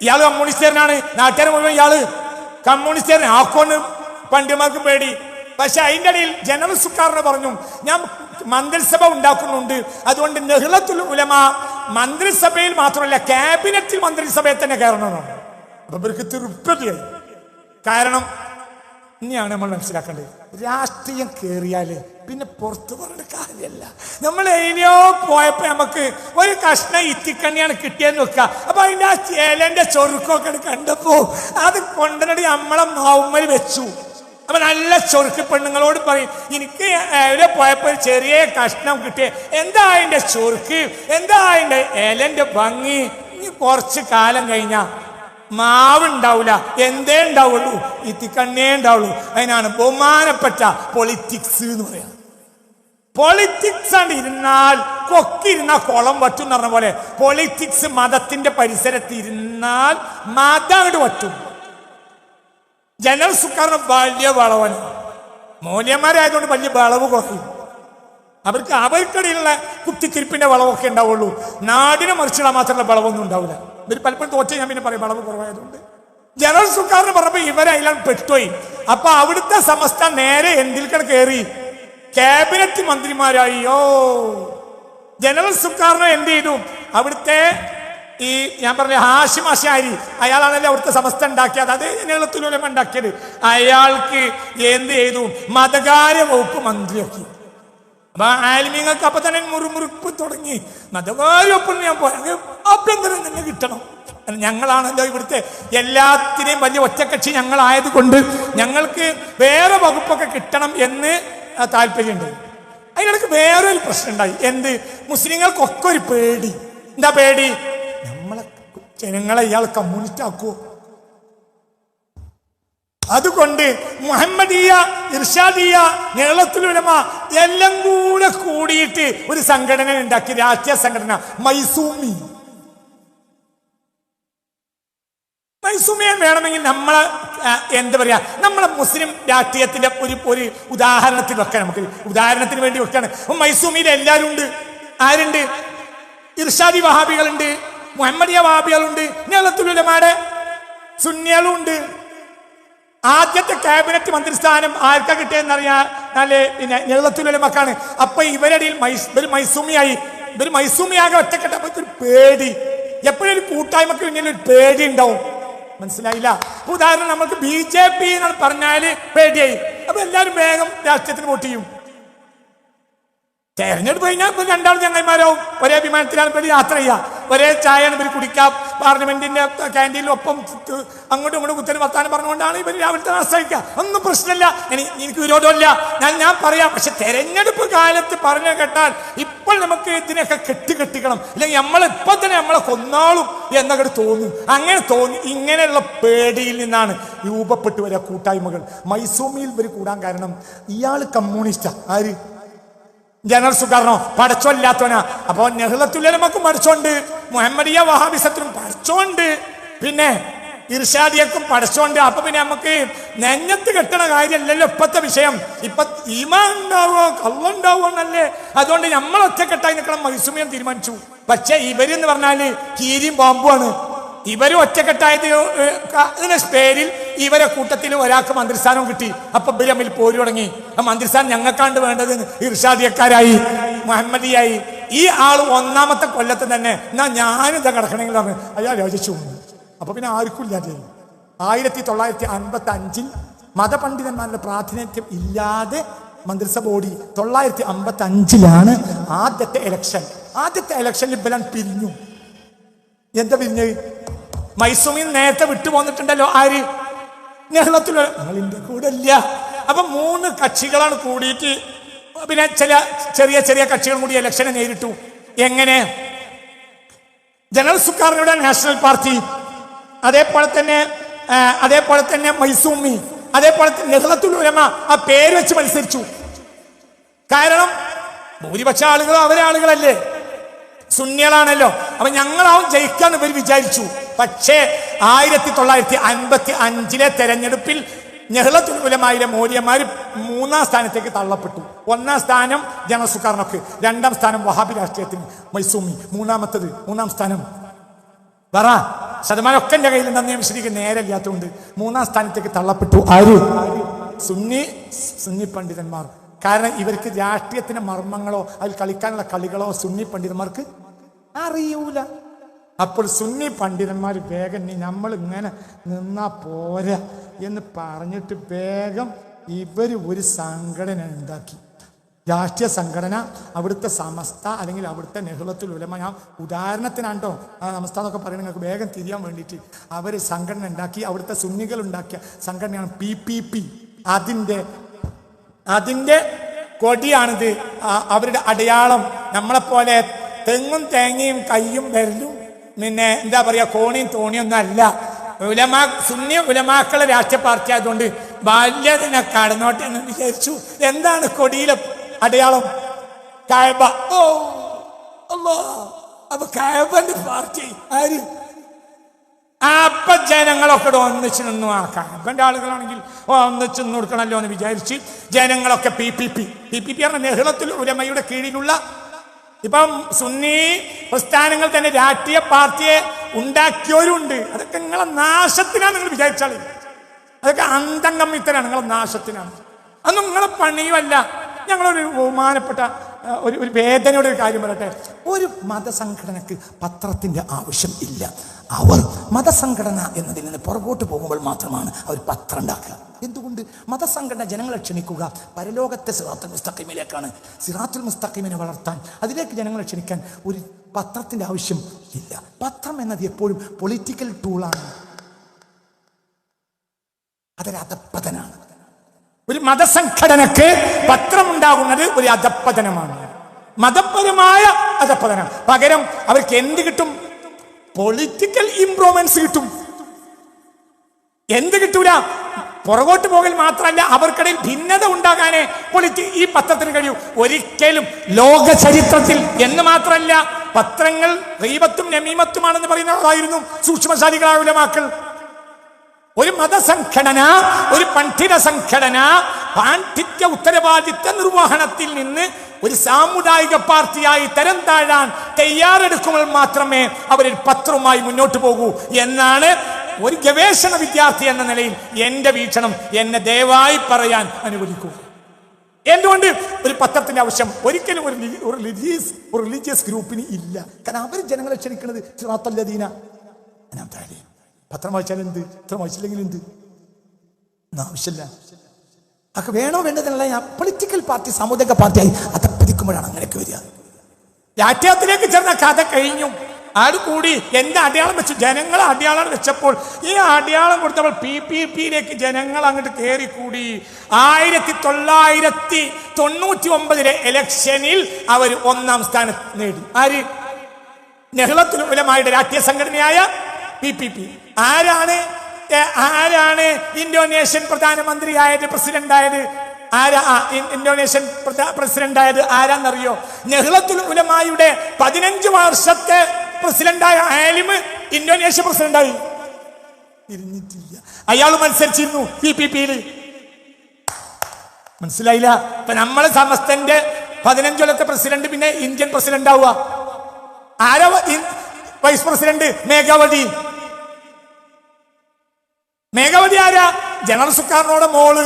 ഇയാള് കമ്മ്യൂണിസ്റ്റുകാരനാണ്, നാട്ടുകാരെ മുഴുവൻ ഇയാള് കമ്മ്യൂണിസ്റ്റുകാരൻ ആക്കൊണ്ട് പണ്ഡിതന്മാർക്ക് പേടി. പക്ഷെ അതിൻ്റെ ഇടയിൽ ജനറൽ സുകാർണോ പറഞ്ഞു, ഞാൻ മന്ത്രിസഭ ഉണ്ടാക്കുന്നുണ്ട്, അതുകൊണ്ട് നെഹ്ലത്തുൽ ഉലമ മന്ത്രിസഭയിൽ മാത്രമല്ല ക്യാബിനറ്റിൽ മന്ത്രിസഭയിൽ തന്നെ കയറണമെന്നാണ്. അപ്പൊ ഇവർക്ക് തൃപ്തിയായി. കാരണം ഇനിയാണ് നമ്മൾ മനസ്സിലാക്കേണ്ടത്, രാഷ്ട്രീയം കയറിയാല് പിന്നെ പുറത്തു പറഞ്ഞ കാര്യമല്ല. നമ്മൾ എയിലോ പോയപ്പോ നമുക്ക് ഒരു കഷ്ണം ഇത്തിക്കണ്ണിയാണ് കിട്ടിയെന്ന് വെക്കുക. അപ്പൊ അതിന്റെ ആ ചേലന്റെ ചൊറുക്കൊക്കെ കണ്ടപ്പോ അത് കൊണ്ടുവന്നിട്ട് നമ്മളെ മാവുമ്മൽ വെച്ചു. അപ്പൊ നല്ല ചൊറുക്ക് പെണ്ണുങ്ങളോട് പറയും, എനിക്ക് എവിടെ പോയപ്പോ ചെറിയ കഷ്ണം കിട്ടിയ, എന്താ അതിന്റെ ചൊറുക്ക്, എന്താ അതിന്റെ ഇലന്റെ ഭംഗി. ഇനി കുറച്ച് കാലം കഴിഞ്ഞാ മാവുണ്ടാവൂല, എന്തേ ഉണ്ടാവുള്ളൂ, ഇത്തിക്കണ്ണേ ഉണ്ടാവുള്ളൂ. അതിനാണ് ബഹുമാനപ്പെട്ട പൊളിറ്റിക്സ് എന്ന് പറയാം. പൊളിറ്റിക്സ് ആണ് ഇരുന്നാൽ കൊക്കിരുന്ന കുളം വറ്റും എന്ന് പറഞ്ഞ പോലെ പൊളിറ്റിക്സ് മതത്തിന്റെ പരിസരത്ത് ഇരുന്നാൽ മതം അങ്ങോട്ട് വറ്റും. ജനറൽ സുകാർണോ വലിയ വളവൻ, മൂല്യന്മാരായതുകൊണ്ട് വലിയ വളവ് കുറയും. അവർക്കിടയിലുള്ള കുത്തിത്തിരിപ്പിന്റെ വളവൊക്കെ ഉണ്ടാവുള്ളൂ. നാടിനെ മറിച്ചിടാൻ മാത്രമുള്ള വളവൊന്നും ഉണ്ടാവില്ല. ഇവർ പലപ്പോഴും തോറ്റ ഞാൻ പിന്നെ പറയും, വളവ് കുറവായതുകൊണ്ട്. ജനറൽ സുകാർണോ പറഞ്ഞപ്പോ ഇവരെല്ലാം പെട്ടുപോയി. അപ്പൊ അവിടുത്തെ സമസ്ത നേരെ എന്തിൽക്കണ കയറി? ക്യാബിനറ്റ് മന്ത്രിമാരായോ. ജനറൽ സുകാർണോ എന്ത് ചെയ്തു? അവിടുത്തെ ഈ ഞാൻ പറഞ്ഞ ഹാഷിം അശാരി, അയാളാണല്ലോ അവിടുത്തെ സമസ്ത ഉണ്ടാക്കിയത്, അത് നെഹ്ലത്തുൽ ഉലമ ഉണ്ടാക്കിയത്. അയാൾക്ക് എന്ത് ചെയ്തു? മതകാര്യ വകുപ്പ് മന്ത്രിയാക്കി. അപ്പൊ ആലിമീങ്ങൾക്ക് അപ്പൊ തന്നെ മുറുമുറുപ്പ് തുടങ്ങി. മതകാര്യ വകുപ്പ് ഞാൻ പോയ ആഭ്യന്തരം തന്നെ കിട്ടണം. ഞങ്ങളാണല്ലോ ഇവിടുത്തെ എല്ലാത്തിനെയും വലിയ ഒറ്റക്കക്ഷി ഞങ്ങളായത് കൊണ്ട് ഞങ്ങൾക്ക് വേറെ വകുപ്പൊക്കെ കിട്ടണം എന്ന് താല്പര്യമുണ്ട്. അതിനിടയ്ക്ക് വേറൊരു പ്രശ്നം ഉണ്ടായി. എന്ത്? മുസ്ലിങ്ങൾക്കൊക്കെ ഒരു പേടി. എന്താ പേടി? നമ്മളെ ജനങ്ങളെ ഇയാൾ കമ്മ്യൂണിസ്റ്റ് ആക്കുവോ? അതുകൊണ്ട് മുഹമ്മദിയ, ഇർഷാദിയ, നെഹ്ലത്തുൽ ഉലമ എല്ലാം കൂടെ കൂടിയിട്ട് ഒരു സംഘടന ഉണ്ടാക്കി, രാഷ്ട്രീയ സംഘടന. മൈസൂമിയെ വേണമെങ്കിൽ നമ്മളെ എന്താ പറയാ, നമ്മളെ മുസ്ലിം രാഷ്ട്രീയത്തിന്റെ ഒരു ഉദാഹരണത്തിൽ വെക്കാൻ, നമുക്ക് ഉദാഹരണത്തിന് വേണ്ടി വെക്കാണ്. മൈസൂമിയിൽ എല്ലാവരും ഉണ്ട്. ആരുണ്ട്? ഇർഷാദി വഹാബികളുണ്ട്, മുഹമ്മദിയ വഹാബികളുണ്ട്, നഹ്ലത്തുൽ ഉലമായുടെ സുന്നികളും ഉണ്ട്. ആദ്യത്തെ ക്യാബിനറ്റ് മന്ത്രിസ്ഥാനം ആർക്കാ കിട്ടിയെന്നറിയാല് പിന്നെ നഹ്ലത്തുൽ ഉലമക്കാണ്. അപ്പൊ ഇവരിടയിൽ ഇവർ മൈസൂമിയാകെ ഒറ്റക്കെട്ട ഒരു പേടി, എപ്പോഴും ഒരു കൂട്ടായ്മക്ക് ഇങ്ങനെ ഒരു പേടി ഉണ്ടാവും. മനസ്സിലായില്ല? ഉദാഹരണം, നമുക്ക് BJP എന്നാണ് പറഞ്ഞാല് പേടിയായി. അപ്പൊ എല്ലാവരും വേഗം രാഷ്ട്രീയത്തിന് വോട്ട് ചെയ്യും. തെരഞ്ഞെടുപ്പ് കഴിഞ്ഞാൽ ഇപ്പൊ രണ്ടാളും ചങ്ങന്മാരാവും. ഒരേ വിമാനത്തിലാണ് ഇവർ യാത്ര ചെയ്യുക, ഒരേ ചായയാണ് ഇവർ കുടിക്കാം. പാർലമെന്റിന്റെ ക്യാൻറ്റീനിലൊപ്പം അങ്ങോട്ടും ഇങ്ങോട്ടും കുത്തനെ വർത്താനം പറഞ്ഞുകൊണ്ടാണ് ഇവർ രാവിലത്തെ ആശ്രയിക്കുക. ഒന്നും പ്രശ്നമില്ല, എനിക്ക് വിരോധമില്ല, ഞാൻ പറയാം. പക്ഷെ തെരഞ്ഞെടുപ്പ് കാലത്ത് പറഞ്ഞു കേട്ടാൽ ഇപ്പോൾ നമുക്ക് ഇതിനൊക്കെ കെട്ടിക്കണം, അല്ലെങ്കിൽ നമ്മളിപ്പോൾ തന്നെ നമ്മളെ കൊന്നാളും എന്നൊക്കെ തോന്നും. അങ്ങനെ തോന്നി ഇങ്ങനെയുള്ള പേടിയിൽ നിന്നാണ് രൂപപ്പെട്ടു വരിക കൂട്ടായ്മകൾ. മൈസൂമിയിൽ ഇവർ കൂടാൻ കാരണം ഇയാൾ കമ്മ്യൂണിസ്റ്റാ. ആര്? ജനറൽ സുഗാറിനോ? പഠിച്ചോല്ലാത്തവനാ. അപ്പൊ നഹ്ലത്തുൽ ഉലമക്കും പഠിച്ചോണ്ട്, മുഹമ്മദിയ വഹാബിസത്തിനും പഠിച്ചോണ്ട്, പിന്നെ ഇർഷാദിയക്കും പഠിച്ചോണ്ട്. അപ്പൊ പിന്നെ നമുക്ക് നെഞ്ഞത്ത് കെട്ടണ കാര്യമല്ലല്ലോ ഇപ്പത്തെ വിഷയം. ഇപ്പൊ ഈമാൻ ഉണ്ടാവോ കള്ളുണ്ടാവോ എന്നല്ലേ. അതുകൊണ്ട് നമ്മൾ ഒറ്റക്കെട്ടായി നിൽക്കണം മൈസൂമിയൻ തീരുമാനിച്ചു. പക്ഷെ ഇവരെന്ന് പറഞ്ഞാല് കീരിയും പാമ്പുമാണ്. ഇവര് ഒറ്റക്കെട്ടായത് പേരിൽ ഇവരെ കൂട്ടത്തിൽ ഒരാൾക്ക് മന്ത്രിസ്ഥാനം കിട്ടി. അപ്പൊ ഇവര് തമ്മിൽ പോരു തുടങ്ങി. ആ മന്ത്രിസ്ഥാനം ഞങ്ങൾക്കാണ്ട് വേണ്ടത് ഇർഷാദിയക്കാരായി, മുഹമ്മദിയായി. ഈ ആള് ഒന്നാമത്തെ കൊല്ലത്ത് തന്നെ എന്നാ ഞാനിതാ കിടക്കണമെങ്കിൽ പറഞ്ഞു അയാൾ യോജിച്ചു. അപ്പൊ പിന്നെ ആർക്കും ഇല്ലാതെ 1955 മതപണ്ഡിതന്മാരുടെ പ്രാതിനിധ്യം ഇല്ലാതെ മന്ത്രിസഭ ഓടി. 955 ആദ്യത്തെ ഇലക്ഷൻ. ആദ്യത്തെ ഇലക്ഷനിൽ ഇവരാൻ പിരിഞ്ഞു. എന്താ പിരിഞ്ഞത്? മൈസൂമിൽ നേരത്തെ വിട്ടുപോന്നിട്ടുണ്ടല്ലോ. ആര്? നഹ്ലത്തുൽ ഉലമ. ഞങ്ങളിന്റെ കൂടെ ഇല്ല. അപ്പൊ 3 കക്ഷികളാണ് കൂടിയിട്ട്, പിന്നെ ചെറിയ ചെറിയ കക്ഷികൾ കൂടി ഇലക്ഷനെ നേരിട്ടു. എങ്ങനെ? ജനറൽ സുക്കാറിയുടെ നാഷണൽ പാർട്ടി, അതേപോലെ തന്നെ മൈസൂമി, അതേപോലെ തന്നെ നഹ്ലത്തുൽ ഉലമ ആ പേര് വെച്ച് മത്സരിച്ചു. കാരണം ഭൂരിപക്ഷ ആളുകളും അവരെ ആളുകളല്ലേ, സുന്നികളാണല്ലോ. അപ്പൊ ഞങ്ങളാവും ജയിക്കാന്ന് ഇവർ വിചാരിച്ചു. പക്ഷേ 1955 തെരഞ്ഞെടുപ്പിൽ നഹ്ലത്തുൽ ഉലമയിലെ മൗലവിമാര് 3ാം സ്ഥാനത്തേക്ക് തള്ളപ്പെട്ടു. 1ാം സ്ഥാനം ജനറൽ സുക്കാറിനൊക്കെ, 2ാം സ്ഥാനം വഹാബി രാഷ്ട്രീയത്തിന് മൈസൂമി, 3ാം സ്ഥാനം പറ ശതമാനം ഒക്കെ എന്റെ കയ്യിൽ നന്ദി വിശദീകരിക്കാൻ നേരമില്ലാത്തതുകൊണ്ട് 3ാം സ്ഥാനത്തേക്ക് തള്ളപ്പെട്ടു. ആര്? സുന്നി പണ്ഡിതന്മാർ. കാരണം ഇവർക്ക് രാഷ്ട്രീയത്തിന്റെ മർമ്മങ്ങളോ അതിൽ കളിക്കാനുള്ള കളികളോ സുന്നി പണ്ഡിതന്മാർക്ക് അറിയൂല. അപ്പോൾ സുന്നി പണ്ഡിതന്മാർ വേഗം നമ്മൾ ഇങ്ങനെ നിന്നാ പോരാ എന്ന് പറഞ്ഞിട്ട് വേഗം ഇവർ ഒരു സംഘടന ഉണ്ടാക്കി. രാഷ്ട്രീയ സംഘടന. അവിടുത്തെ സമസ്ത അല്ലെങ്കിൽ അവിടുത്തെ നഹ്ലത്തുൽ ഉലമ, ഞാൻ ഉദാഹരണത്തിനാണ്ടോ ആ സമസ്ത എന്നൊക്കെ പറയുന്നത് നിങ്ങൾക്ക് വേഗം തിരിയാൻ വേണ്ടിയിട്ട് അവർ സംഘടന ഉണ്ടാക്കി. അവിടുത്തെ സുന്നികൾ ഉണ്ടാക്കിയ സംഘടനയാണ് PPP. അതിൻ്റെ കൊടിയാണിത്, അവരുടെ അടയാളം. നമ്മളെപ്പോലെ തെങ്ങും തേങ്ങയും കയ്യും വിരലും പിന്നെ എന്താ പറയാ കോണിയും തോണിയൊന്നും അല്ല. സുന്നി ഉലമാക്കളെ രാഷ്ട്രീയ പാർട്ടി ആയതുകൊണ്ട് ബാല്യതിനെ കടന്നോട്ടെ എന്ന് വിചാരിച്ചു. എന്താണ് കൊടിയിലെ അടയാളം? കഅബ. ഓ അല്ലാഹ്. അപ്പൊ കഅബന്റെ പാർട്ടി ആര്? അപ്പൊ ജനങ്ങളൊക്കെ ഒന്നിച്ച് നിന്നു. ആ കഅബന്റെ ആളുകളാണെങ്കിൽ ഒന്നിച്ച് നിന്ന് കൊടുക്കണമല്ലോ എന്ന് വിചാരിച്ച് ജനങ്ങളൊക്കെ PPP പറഞ്ഞ നഹ്ലത്തുൽ ഉലമയുടെ കീഴിലുള്ള ഇപ്പം സുന്നി പ്രസ്ഥാനങ്ങൾ തന്നെ രാഷ്ട്രീയ പാർട്ടിയെ ഉണ്ടാക്കിയവരുണ്ട്. അതൊക്കെ നിങ്ങളെ നാശത്തിനാണ് നിങ്ങൾ വിചാരിച്ചാൽ. അതൊക്കെ അന്തംഗമ്മിത്തരാണ്, നിങ്ങളെ നാശത്തിനാണ്. അതൊന്നും നിങ്ങളെ പണിയുമല്ല. ഞങ്ങളൊരു ബഹുമാനപ്പെട്ട ഒരു വേദനയുടെ ഒരു കാര്യം പറയട്ടെ. ഒരു മതസംഘടനക്ക് പത്രത്തിന്റെ ആവശ്യം ഇല്ല. അവർ മതസംഘടന എന്നതിൽ നിന്ന് പുറകോട്ട് പോകുമ്പോൾ മാത്രമാണ് അവർ പത്രം ഉണ്ടാക്കുക. എന്തുകൊണ്ട്? മതസംഘടന ജനങ്ങളെ ക്ഷണിക്കുക പരലോകത്തെ സിറാത്തുൽ മുസ്തഖീമിലേക്കാണ്. സിറാത്തുൽ മുസ്തഖീമിനെ വളർത്താൻ, അതിലേക്ക് ജനങ്ങളെ ക്ഷണിക്കാൻ ഒരു പത്രത്തിന്റെ ആവശ്യം ഇല്ല. പത്രം എന്നത് എപ്പോഴും പൊളിറ്റിക്കൽ ടൂളാണ്. അതൊരു അധപ്പതനാണ്. ഒരു മതസംഘടനക്ക് പത്രമുണ്ടാകുന്നത് ഒരു അധപ്പതനമാണ്, മതപരമായ അധപ്പതനം. പകരം അവർക്ക് എന്ത് കിട്ടും? പൊളിറ്റിക്കൽ ഇംപ്രൂവ്മെന്റ്സ് കിട്ടും. എന്ത് കിട്ടൂല? പുറകോട്ട് പോകൽ മാത്രമല്ല, അവർക്കിടയിൽ ഭിന്നത ഉണ്ടാകാനേ ഈ പത്രത്തിന് കഴിയൂ. ഒരിക്കലും ലോക ചരിത്രത്തിൽ എന്ന് മാത്രമല്ല, പത്രങ്ങൾ ഗീബത്തും നമീമത്തുമാണെന്ന് പറയുന്നതായിരുന്നു സൂക്ഷ്മശാലികളായ ഉലമാക്കൾ. ഒരു മതസംഘടന, ഒരു പണ്ഡിത സംഘടന പാണ്ഡിത്യ ഉത്തരവാദിത്വ നിർവഹണത്തിൽ നിന്ന് ഒരു സാമുദായിക പാർട്ടിയായി തരം താഴാൻ തയ്യാറെടുക്കുമ്പോൾ മാത്രമേ അവരിൽ പത്രവുമായി മുന്നോട്ട് പോകൂ എന്നാണ് ഒരു ഗവേഷണ വിദ്യാർത്ഥി എന്ന നിലയിൽ എന്റെ വീക്ഷണം. എന്നെ ദയവായി പറയാൻ അനുവദിക്കൂ. എന്തുകൊണ്ട് ഒരു പത്രത്തിന്റെ ആവശ്യം ഒരിക്കലും ഒരു റിലീജിയസ് ഗ്രൂപ്പിന് ഇല്ല. കാരണം അവർ ജനങ്ങളെ ക്ഷണിക്കുന്നത് സിറാത്തല്ലദീന. പത്രം വായിച്ചാൽ എന്ത്, പത്രം വായിച്ചില്ലെങ്കിൽ എന്ത്, ആവശ്യമില്ല. അതൊക്കെ വേണോ വേണ്ടതിനുള്ള പൊളിറ്റിക്കൽ പാർട്ടി സാമുദായിക പാർട്ടിയായി അതപ്പതിക്കുമ്പോഴാണ് അങ്ങനെയൊക്കെ വരിക. രാഷ്ട്രീയത്തിലേക്ക് ചേർന്ന കഥ കഴിഞ്ഞു. ആട് കൂടി എന്റെ അടയാളം വെച്ചു, ജനങ്ങളെ അടയാളം വെച്ചപ്പോൾ ഈ അടയാളം കൊടുത്തപ്പോൾ PPP-യിലേക്ക് ജനങ്ങൾ അങ്ങോട്ട് കയറിക്കൂടി. 1999 ഇലക്ഷനിൽ അവർ 1ാം സ്ഥാനം നേടി. ആര്? നെഹ്ലത്തുൽ ഉലമായുടെ രാഷ്ട്രീയ സംഘടനയായ PPP. ആരാണ് ഇന്തോനേഷ്യൻ പ്രധാനമന്ത്രിയായത്, പ്രസിഡന്റായത്? ഇന്തോനേഷ്യൻ പ്രസിഡന്റായത് ആരാന്നറിയോ? നെഹ്ലത്തുൽ ഉലമായുടെ 15 വർഷത്തെ പ്രസിഡന്റായ ആലിമ് ഇന്തോനേഷ്യ പ്രസിഡന്റായി. തിരിഞ്ഞിട്ടില്ല. അയാൾ മത്സരിച്ചിരുന്നു PPP-യിൽ. മനസ്സിലായില്ല? ഇപ്പൊ നമ്മളെ സമസ്തന്റെ 15 കൊല്ലത്തെ പ്രസിഡന്റ് പിന്നെ ഇന്ത്യൻ പ്രസിഡന്റ് ആവുക. ആരാ വൈസ് പ്രസിഡന്റ്? മേഘാവതി. മേഘാവതി ആരാ? ജനറൽ സുക്കാറിനോടെ മോള്.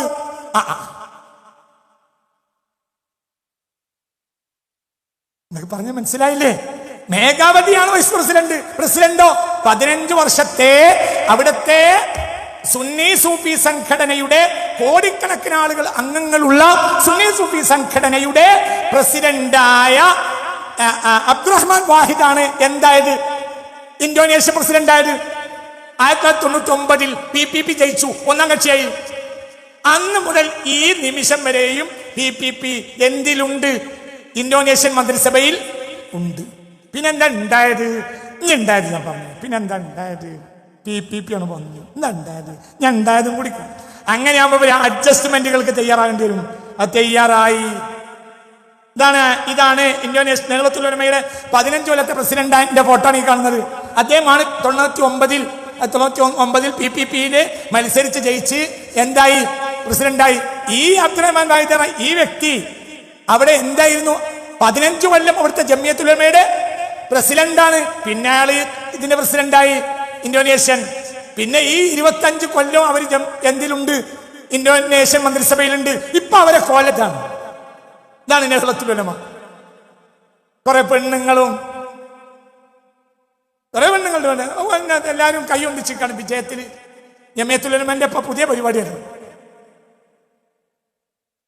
എന്നൊക്കെ പറഞ്ഞ മനസ്സിലായില്ലേ? മേഘാവതിയാണ് വൈസ് പ്രസിഡന്റ്. പ്രസിഡന്റോ 15 വർഷത്തെ അവിടുത്തെ സുന്നി സൂഫി സംഘടനയുടെ കോടിക്കണക്കിന് ആളുകൾ അംഗങ്ങളുള്ള സുന്നി സൂഫി സംഘടനയുടെ പ്രസിഡന്റായ അബ്ദുറഹ്മാൻ വാഹിദാണ് എന്തായത്? ഇന്തോനേഷ്യ പ്രസിഡന്റ് ആയത്. 1999 PPP ജയിച്ചു, 1ാം കക്ഷിയായി. അന്ന് മുതൽ ഈ നിമിഷം വരെയും PPP എന്തിലുണ്ട്? ഇന്തോനേഷ്യൻ മന്ത്രിസഭയിൽ ഉണ്ട്. പിന്നെന്താ ഉണ്ടായത്? ഉണ്ടായത് ഞാൻ പറഞ്ഞു. പിന്നെന്താ ഉണ്ടായത്? PPP ആണ് വന്നു. എന്താ ഉണ്ടായത്? ഞാൻ ഉണ്ടായതും കൂടി. അങ്ങനെയാകുമ്പോൾ അഡ്ജസ്റ്റ്മെന്റുകൾക്ക് തയ്യാറാകേണ്ടി വരും. അത് തയ്യാറായി. ഇതാണ് ഇന്തോനേഷ്യ നെഹ്ലത്തുൽ ഉലമയുടെ 15 കൊല്ലത്തെ പ്രസിഡന്റിന്റെ ഫോട്ടോ ആണ് ഈ കാണുന്നത്. അദ്ദേഹമാണ് 1999 PPP-യിൽ മത്സരിച്ച് ജയിച്ച് എന്തായി? പ്രസിഡന്റായി. ഈ അബ്ദുറഹ്മാൻ വാഹിദ് ഈ വ്യക്തി അവിടെ എന്തായിരുന്നു? 15 കൊല്ലം അവിടുത്തെ ജമിയത്തുൽ ഉലമയുടെ പ്രസിഡന്റാണ്. പിന്നെ അയാള് ഇതിന്റെ പ്രസിഡന്റായി ഇന്തോനേഷ്യൻ. പിന്നെ ഈ 25 കൊല്ലം അവർ എന്തിലുണ്ട്? ഇന്തോനേഷ്യൻ മന്ത്രിസഭയിലുണ്ട്. ഇപ്പൊ അവരെ കോലത്താണ്. ഇതാണ് നെഹ്ലത്തുൽ ഉലമ. കുറെ പെണ്ണുങ്ങളും എല്ലാവരും കൈ ഒന്നിച്ചിക്കാണ് വിജയത്തിൽ. ജമിയത്തുൽ ഉലമന്റെ ഇപ്പൊ പുതിയ പരിപാടിയാണ്.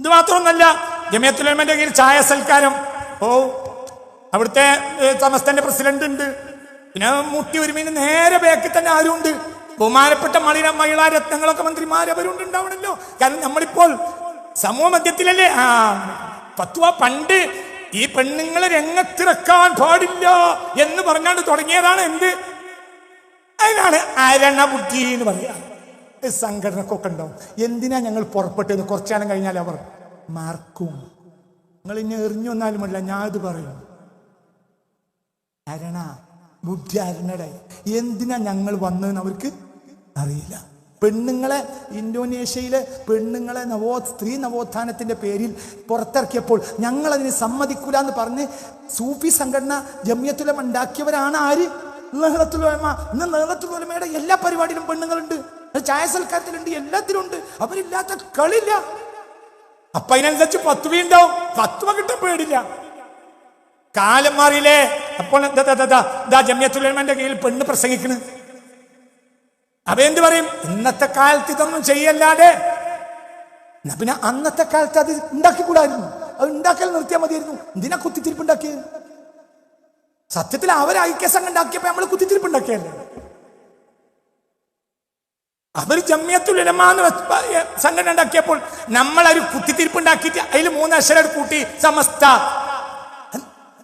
ഇത് മാത്രമൊന്നല്ല, ജമിയത്തുൽ ഉലമന്റെ കീഴിൽ ചായ സൽക്കാരം. അവിടുത്തെ സമസ്തന്റെ പ്രസിഡന്റ് ഉണ്ട്. പിന്നെ മുട്ടി ഒരുമീന് നേരെ ബാക്കിൽ തന്നെ ആരുണ്ട്? ബഹുമാനപ്പെട്ട മഹിളാ രത്നങ്ങളൊക്കെ മന്ത്രിമാരവരുണ്ട്, ഉണ്ടാവണല്ലോ. കാരണം നമ്മളിപ്പോൾ സമൂഹ മധ്യത്തിലല്ലേ ഫത്വ. പണ്ട് ഈ പെണ്ണുങ്ങളെ രംഗത്തിറക്കാൻ പാടില്ല എന്ന് പറഞ്ഞാണ്ട് തുടങ്ങിയതാണ്. എന്ത്? അതിനാണ് അരണ ബുദ്ധി എന്ന് പറയാ. സംഘടനക്കൊക്കെ ഉണ്ടാവും. എന്തിനാ ഞങ്ങൾ പുറപ്പെട്ടെന്ന് കുറച്ചാലും കഴിഞ്ഞാൽ അവർ മറക്കും. നിങ്ങൾ ഇനി എറിഞ്ഞു വന്നാലുമല്ല, ഞാൻ ഇത് പറയും. അരണ ബുദ്ധി അരണടെ. എന്തിനാ ഞങ്ങൾ വന്നതെന്ന് അവർക്ക് അറിയില്ല. പെണ്ണുങ്ങളെ ഇന്തോനേഷ്യയിലെ പെണ്ണുങ്ങളെ സ്ത്രീ നവോത്ഥാനത്തിന്റെ പേരിൽ പുറത്തിറക്കിയപ്പോൾ ഞങ്ങളതിന് സമ്മതിക്കൂല എന്ന് പറഞ്ഞ് സൂഫി സംഘടന ജമിയത്തുൽ ഉലമ ഉണ്ടാക്കിയവരാണ് ആര്? നെഹ്ലത്തുൽ ഉലമ. ഇന്ന് നെഹ്ലത്തുൽ ഉലമയുടെ എല്ലാ പരിപാടിയിലും പെണ്ണുങ്ങളുണ്ട്. ചായ സൽക്കാരത്തിലുണ്ട്, എല്ലാത്തിലും ഉണ്ട്. അവരില്ലാത്ത കളില്ല. അപ്പൊ അതിനനുസരിച്ച് ഫത്വ ഉണ്ടാവും. ഫത്വ കിട്ടാൻ പേടില്ല. കാലം മാറിയില്ലേ? അപ്പോൾ ജമിയത്തുൽ ഉലമന്റെ കീഴിൽ പെണ്ണ് പ്രസംഗിക്കണ്. അപ്പൊ എന്ത് പറയും? ഇന്നത്തെ കാലത്ത് ഇതൊന്നും ചെയ്യല്ലാതെ. പിന്നെ അന്നത്തെ കാലത്ത് അത് ഉണ്ടാക്കിക്കൂടായിരുന്നു. അത് ഉണ്ടാക്കൽ നിർത്തിയാൽ മതിയായിരുന്നു. എന്തിനാ കുത്തിത്തിരിപ്പ് ഉണ്ടാക്കിയത്? സത്യത്തിൽ അവർ ഐക്യസംഘം ഉണ്ടാക്കിയപ്പോ നമ്മൾ കുത്തിത്തിരിപ്പ് ഉണ്ടാക്കിയല്ലേ? അവർ ജമിയത്തുൽ ഉലമ സംഘടന ഉണ്ടാക്കിയപ്പോൾ നമ്മളൊരു കുത്തിത്തിരിപ്പ് ഉണ്ടാക്കിയിട്ട് അതിൽ 3 അക്ഷരം കൂട്ടി സമസ്ത.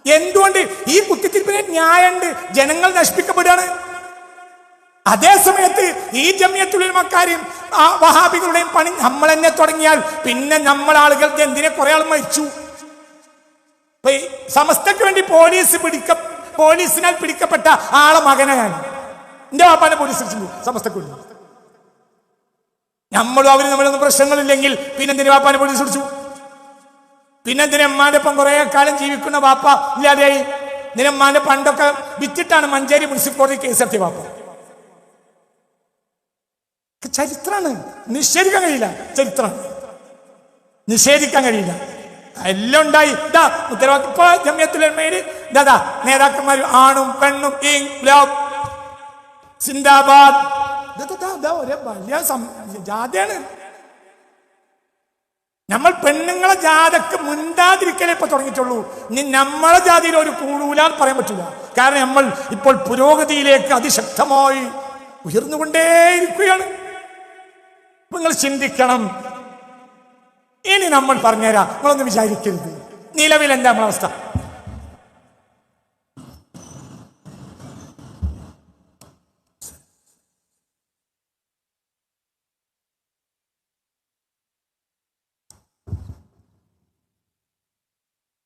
എന്തുകൊണ്ട്? ഈ കുത്തിത്തിരിപ്പിന് ന്യായമുണ്ട്. ജനങ്ങൾ നശിപ്പിക്കപ്പെടുകയാണ്. അതേ സമയത്ത് ഈ ജമിയത്തുൽ ഉലമക്കാരെയും വഹാബികളുടെയും പണി നമ്മൾ തന്നെ തുടങ്ങിയാൽ പിന്നെ നമ്മളാളുകൾക്ക് എന്തിനെ കുറെ ആൾ മരിച്ചു. സമസ്തക്ക് വേണ്ടി പോലീസിനാൽ പിടിക്കപ്പെട്ട ആളെ മകനാണ്. എന്റെ വാപ്പാനെ പോലീസ് സമസ്തക്ക് വേണ്ടി. നമ്മളും അവരും നമ്മളൊന്നും പ്രശ്നങ്ങളില്ലെങ്കിൽ പിന്നെന്തിന് വാപ്പാനെ പോലീസ് പിടിച്ചു? പിന്നെന്തിന് അമ്മാന്റെ ഒപ്പം കുറെ കാലം ജീവിക്കുന്ന വാപ്പ ഇല്ലാതെയായി? നിരമ്മാന്റെ പണ്ടൊക്കെ വിറ്റിട്ടാണ് മഞ്ചേരി മുനിസിപ്പൽ കോടതി കേസെടുത്തിയ വാപ്പ. ചരിത്രമാണ്, നിഷേധിക്കാൻ കഴിയില്ല. ചരിത്രമാണ്, നിഷേധിക്കാൻ കഴിയില്ല. എല്ലാം ഉണ്ടായി. ഉത്തരവാദിത്വം ഇപ്പൊ ജമിയത്തുൽ ഉലമയിൽ നേതാക്കന്മാർ ആണും പെണ്ണും സിന്ദാബാദ് ഒരേ വലിയ ജാഥയാണ്. നമ്മൾ പെണ്ണുങ്ങളെ ജാഥക്ക് മുണ്ടാതിരിക്കലേ ഇപ്പൊ തുടങ്ങിയിട്ടുള്ളൂ. ഇനി നമ്മളെ ജാതിയിൽ ഒരു കൂടൂലാന്ന് പറയാൻ പറ്റില്ല. കാരണം നമ്മൾ ഇപ്പോൾ പുരോഗതിയിലേക്ക് അതിശക്തമായി ഉയർന്നുകൊണ്ടേയിരിക്കുകയാണ്. നിങ്ങൾ ചിന്തിക്കണം. ഇനി നമ്മൾ പറഞ്ഞുതരാം, നിങ്ങളൊന്നും വിചാരിക്കരുത്. നിലവിൽ എന്താ നമ്മളെ അവസ്ഥ?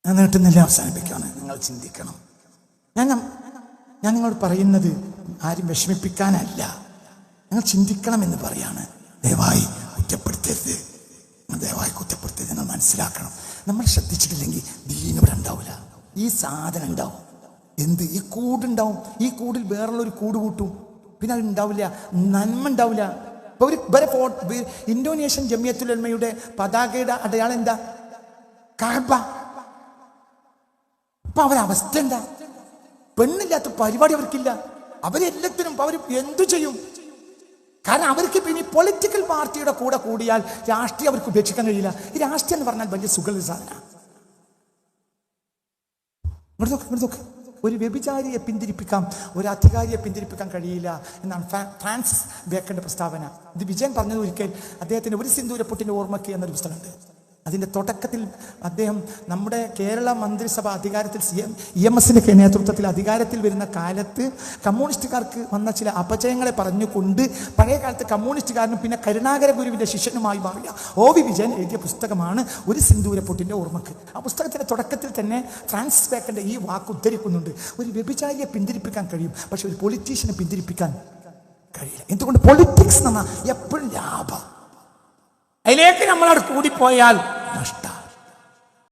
ഞാൻ നീട്ടുന്നില്ല, അവസാനിപ്പിക്കുകയാണ്. നിങ്ങൾ ചിന്തിക്കണം. ഞാൻ നിങ്ങളോട് പറയുന്നത് ആരും വിഷമിപ്പിക്കാനല്ല, നിങ്ങൾ ചിന്തിക്കണം എന്ന് പറയാണ്. ദയവായി കുറ്റപ്പെടുത്തരുത്, ദയവായി കുറ്റപ്പെടുത്തരുത്. നിങ്ങൾ മനസ്സിലാക്കണം. നമ്മൾ ശ്രദ്ധിച്ചിട്ടില്ലെങ്കിൽ ദീൻ ഇവിടെ ഉണ്ടാവില്ല. ഈ സാധനം ഉണ്ടാവും. എന്ത്? ഈ കൂടുണ്ടാവും. ഈ കൂടിൽ വേറുള്ളൊരു കൂട് കൂട്ടും. പിന്നെ അത് ഉണ്ടാവില്ല, നന്മ ഉണ്ടാവില്ല. ഇപ്പൊ ഒരു ഇന്തോനേഷ്യൻ ജമിയത്തുൽ ഉലമയുടെ പതാകയുടെ അടയാളം എന്താ? കഅബ. അപ്പൊ അവരവസ്ഥ എന്താ? പെണ്ണില്ലാത്ത പരിപാടി അവർക്കില്ല. അവരെല്ലാത്തിനും അവർ എന്തു ചെയ്യും? കാരണം അവർക്ക് പിന്നെ പൊളിറ്റിക്കൽ പാർട്ടിയുടെ കൂടെ കൂടിയാൽ രാഷ്ട്രീയം അവർക്ക് ഉപേക്ഷിക്കാൻ കഴിയില്ല. ഈ രാഷ്ട്രീയം എന്ന് പറഞ്ഞാൽ വലിയ സുഖമുള്ള സാധനമാണ്. ഒരു വ്യഭിചാരിയെ പിന്തിരിപ്പിക്കാം, ഒരു അധികാരിയെ പിന്തിരിപ്പിക്കാൻ കഴിയില്ല എന്നാണ് ഫ്രാൻസിസ് ബേക്കന്റെ പ്രസ്താവന. ഇത് വിജയൻ പറഞ്ഞത് ഒരിക്കൽ അദ്ദേഹത്തിന് ഒരു സിന്ദൂരപ്പൊട്ടിന്റെ ഓർമ്മയ്ക്ക് എന്നൊരു പുസ്തകമുണ്ട്. അതിൻ്റെ തുടക്കത്തിൽ അദ്ദേഹം നമ്മുടെ കേരള മന്ത്രിസഭ അധികാരത്തിൽ EMSന്റെ നേതൃത്വത്തിൽ അധികാരത്തിൽ വരുന്ന കാലത്ത് കമ്മ്യൂണിസ്റ്റുകാർക്ക് വന്ന ചില അപജയങ്ങളെ പറഞ്ഞുകൊണ്ട് പഴയ കാലത്ത് കമ്മ്യൂണിസ്റ്റുകാരനും പിന്നെ കരുണാകര ഗുരുവിൻ്റെ ശിഷ്യനുമായി മാറിയ OV വിജയൻ എഴുതിയ പുസ്തകമാണ് ഒരു സിന്ദൂരപ്പൊട്ടിൻ്റെ ഓർമ്മക്ക്. ആ പുസ്തകത്തിൻ്റെ തുടക്കത്തിൽ തന്നെ ഫ്രാൻസിസ് ബേക്കന്റെ ഈ വാക്ക് ഉദ്ധരിക്കുന്നുണ്ട്. ഒരു വ്യഭിചാരിയെ പിന്തിരിപ്പിക്കാൻ കഴിയും, പക്ഷെ ഒരു പൊളിറ്റീഷ്യനെ പിന്തിരിപ്പിക്കാൻ കഴിയില്ല. എന്തുകൊണ്ട്? പൊളിറ്റിക്സ് എന്ന് പറഞ്ഞാൽ എപ്പോഴും ലാഭം. അതിലേക്ക് നമ്മളവിടെ കൂടിപ്പോയാൽ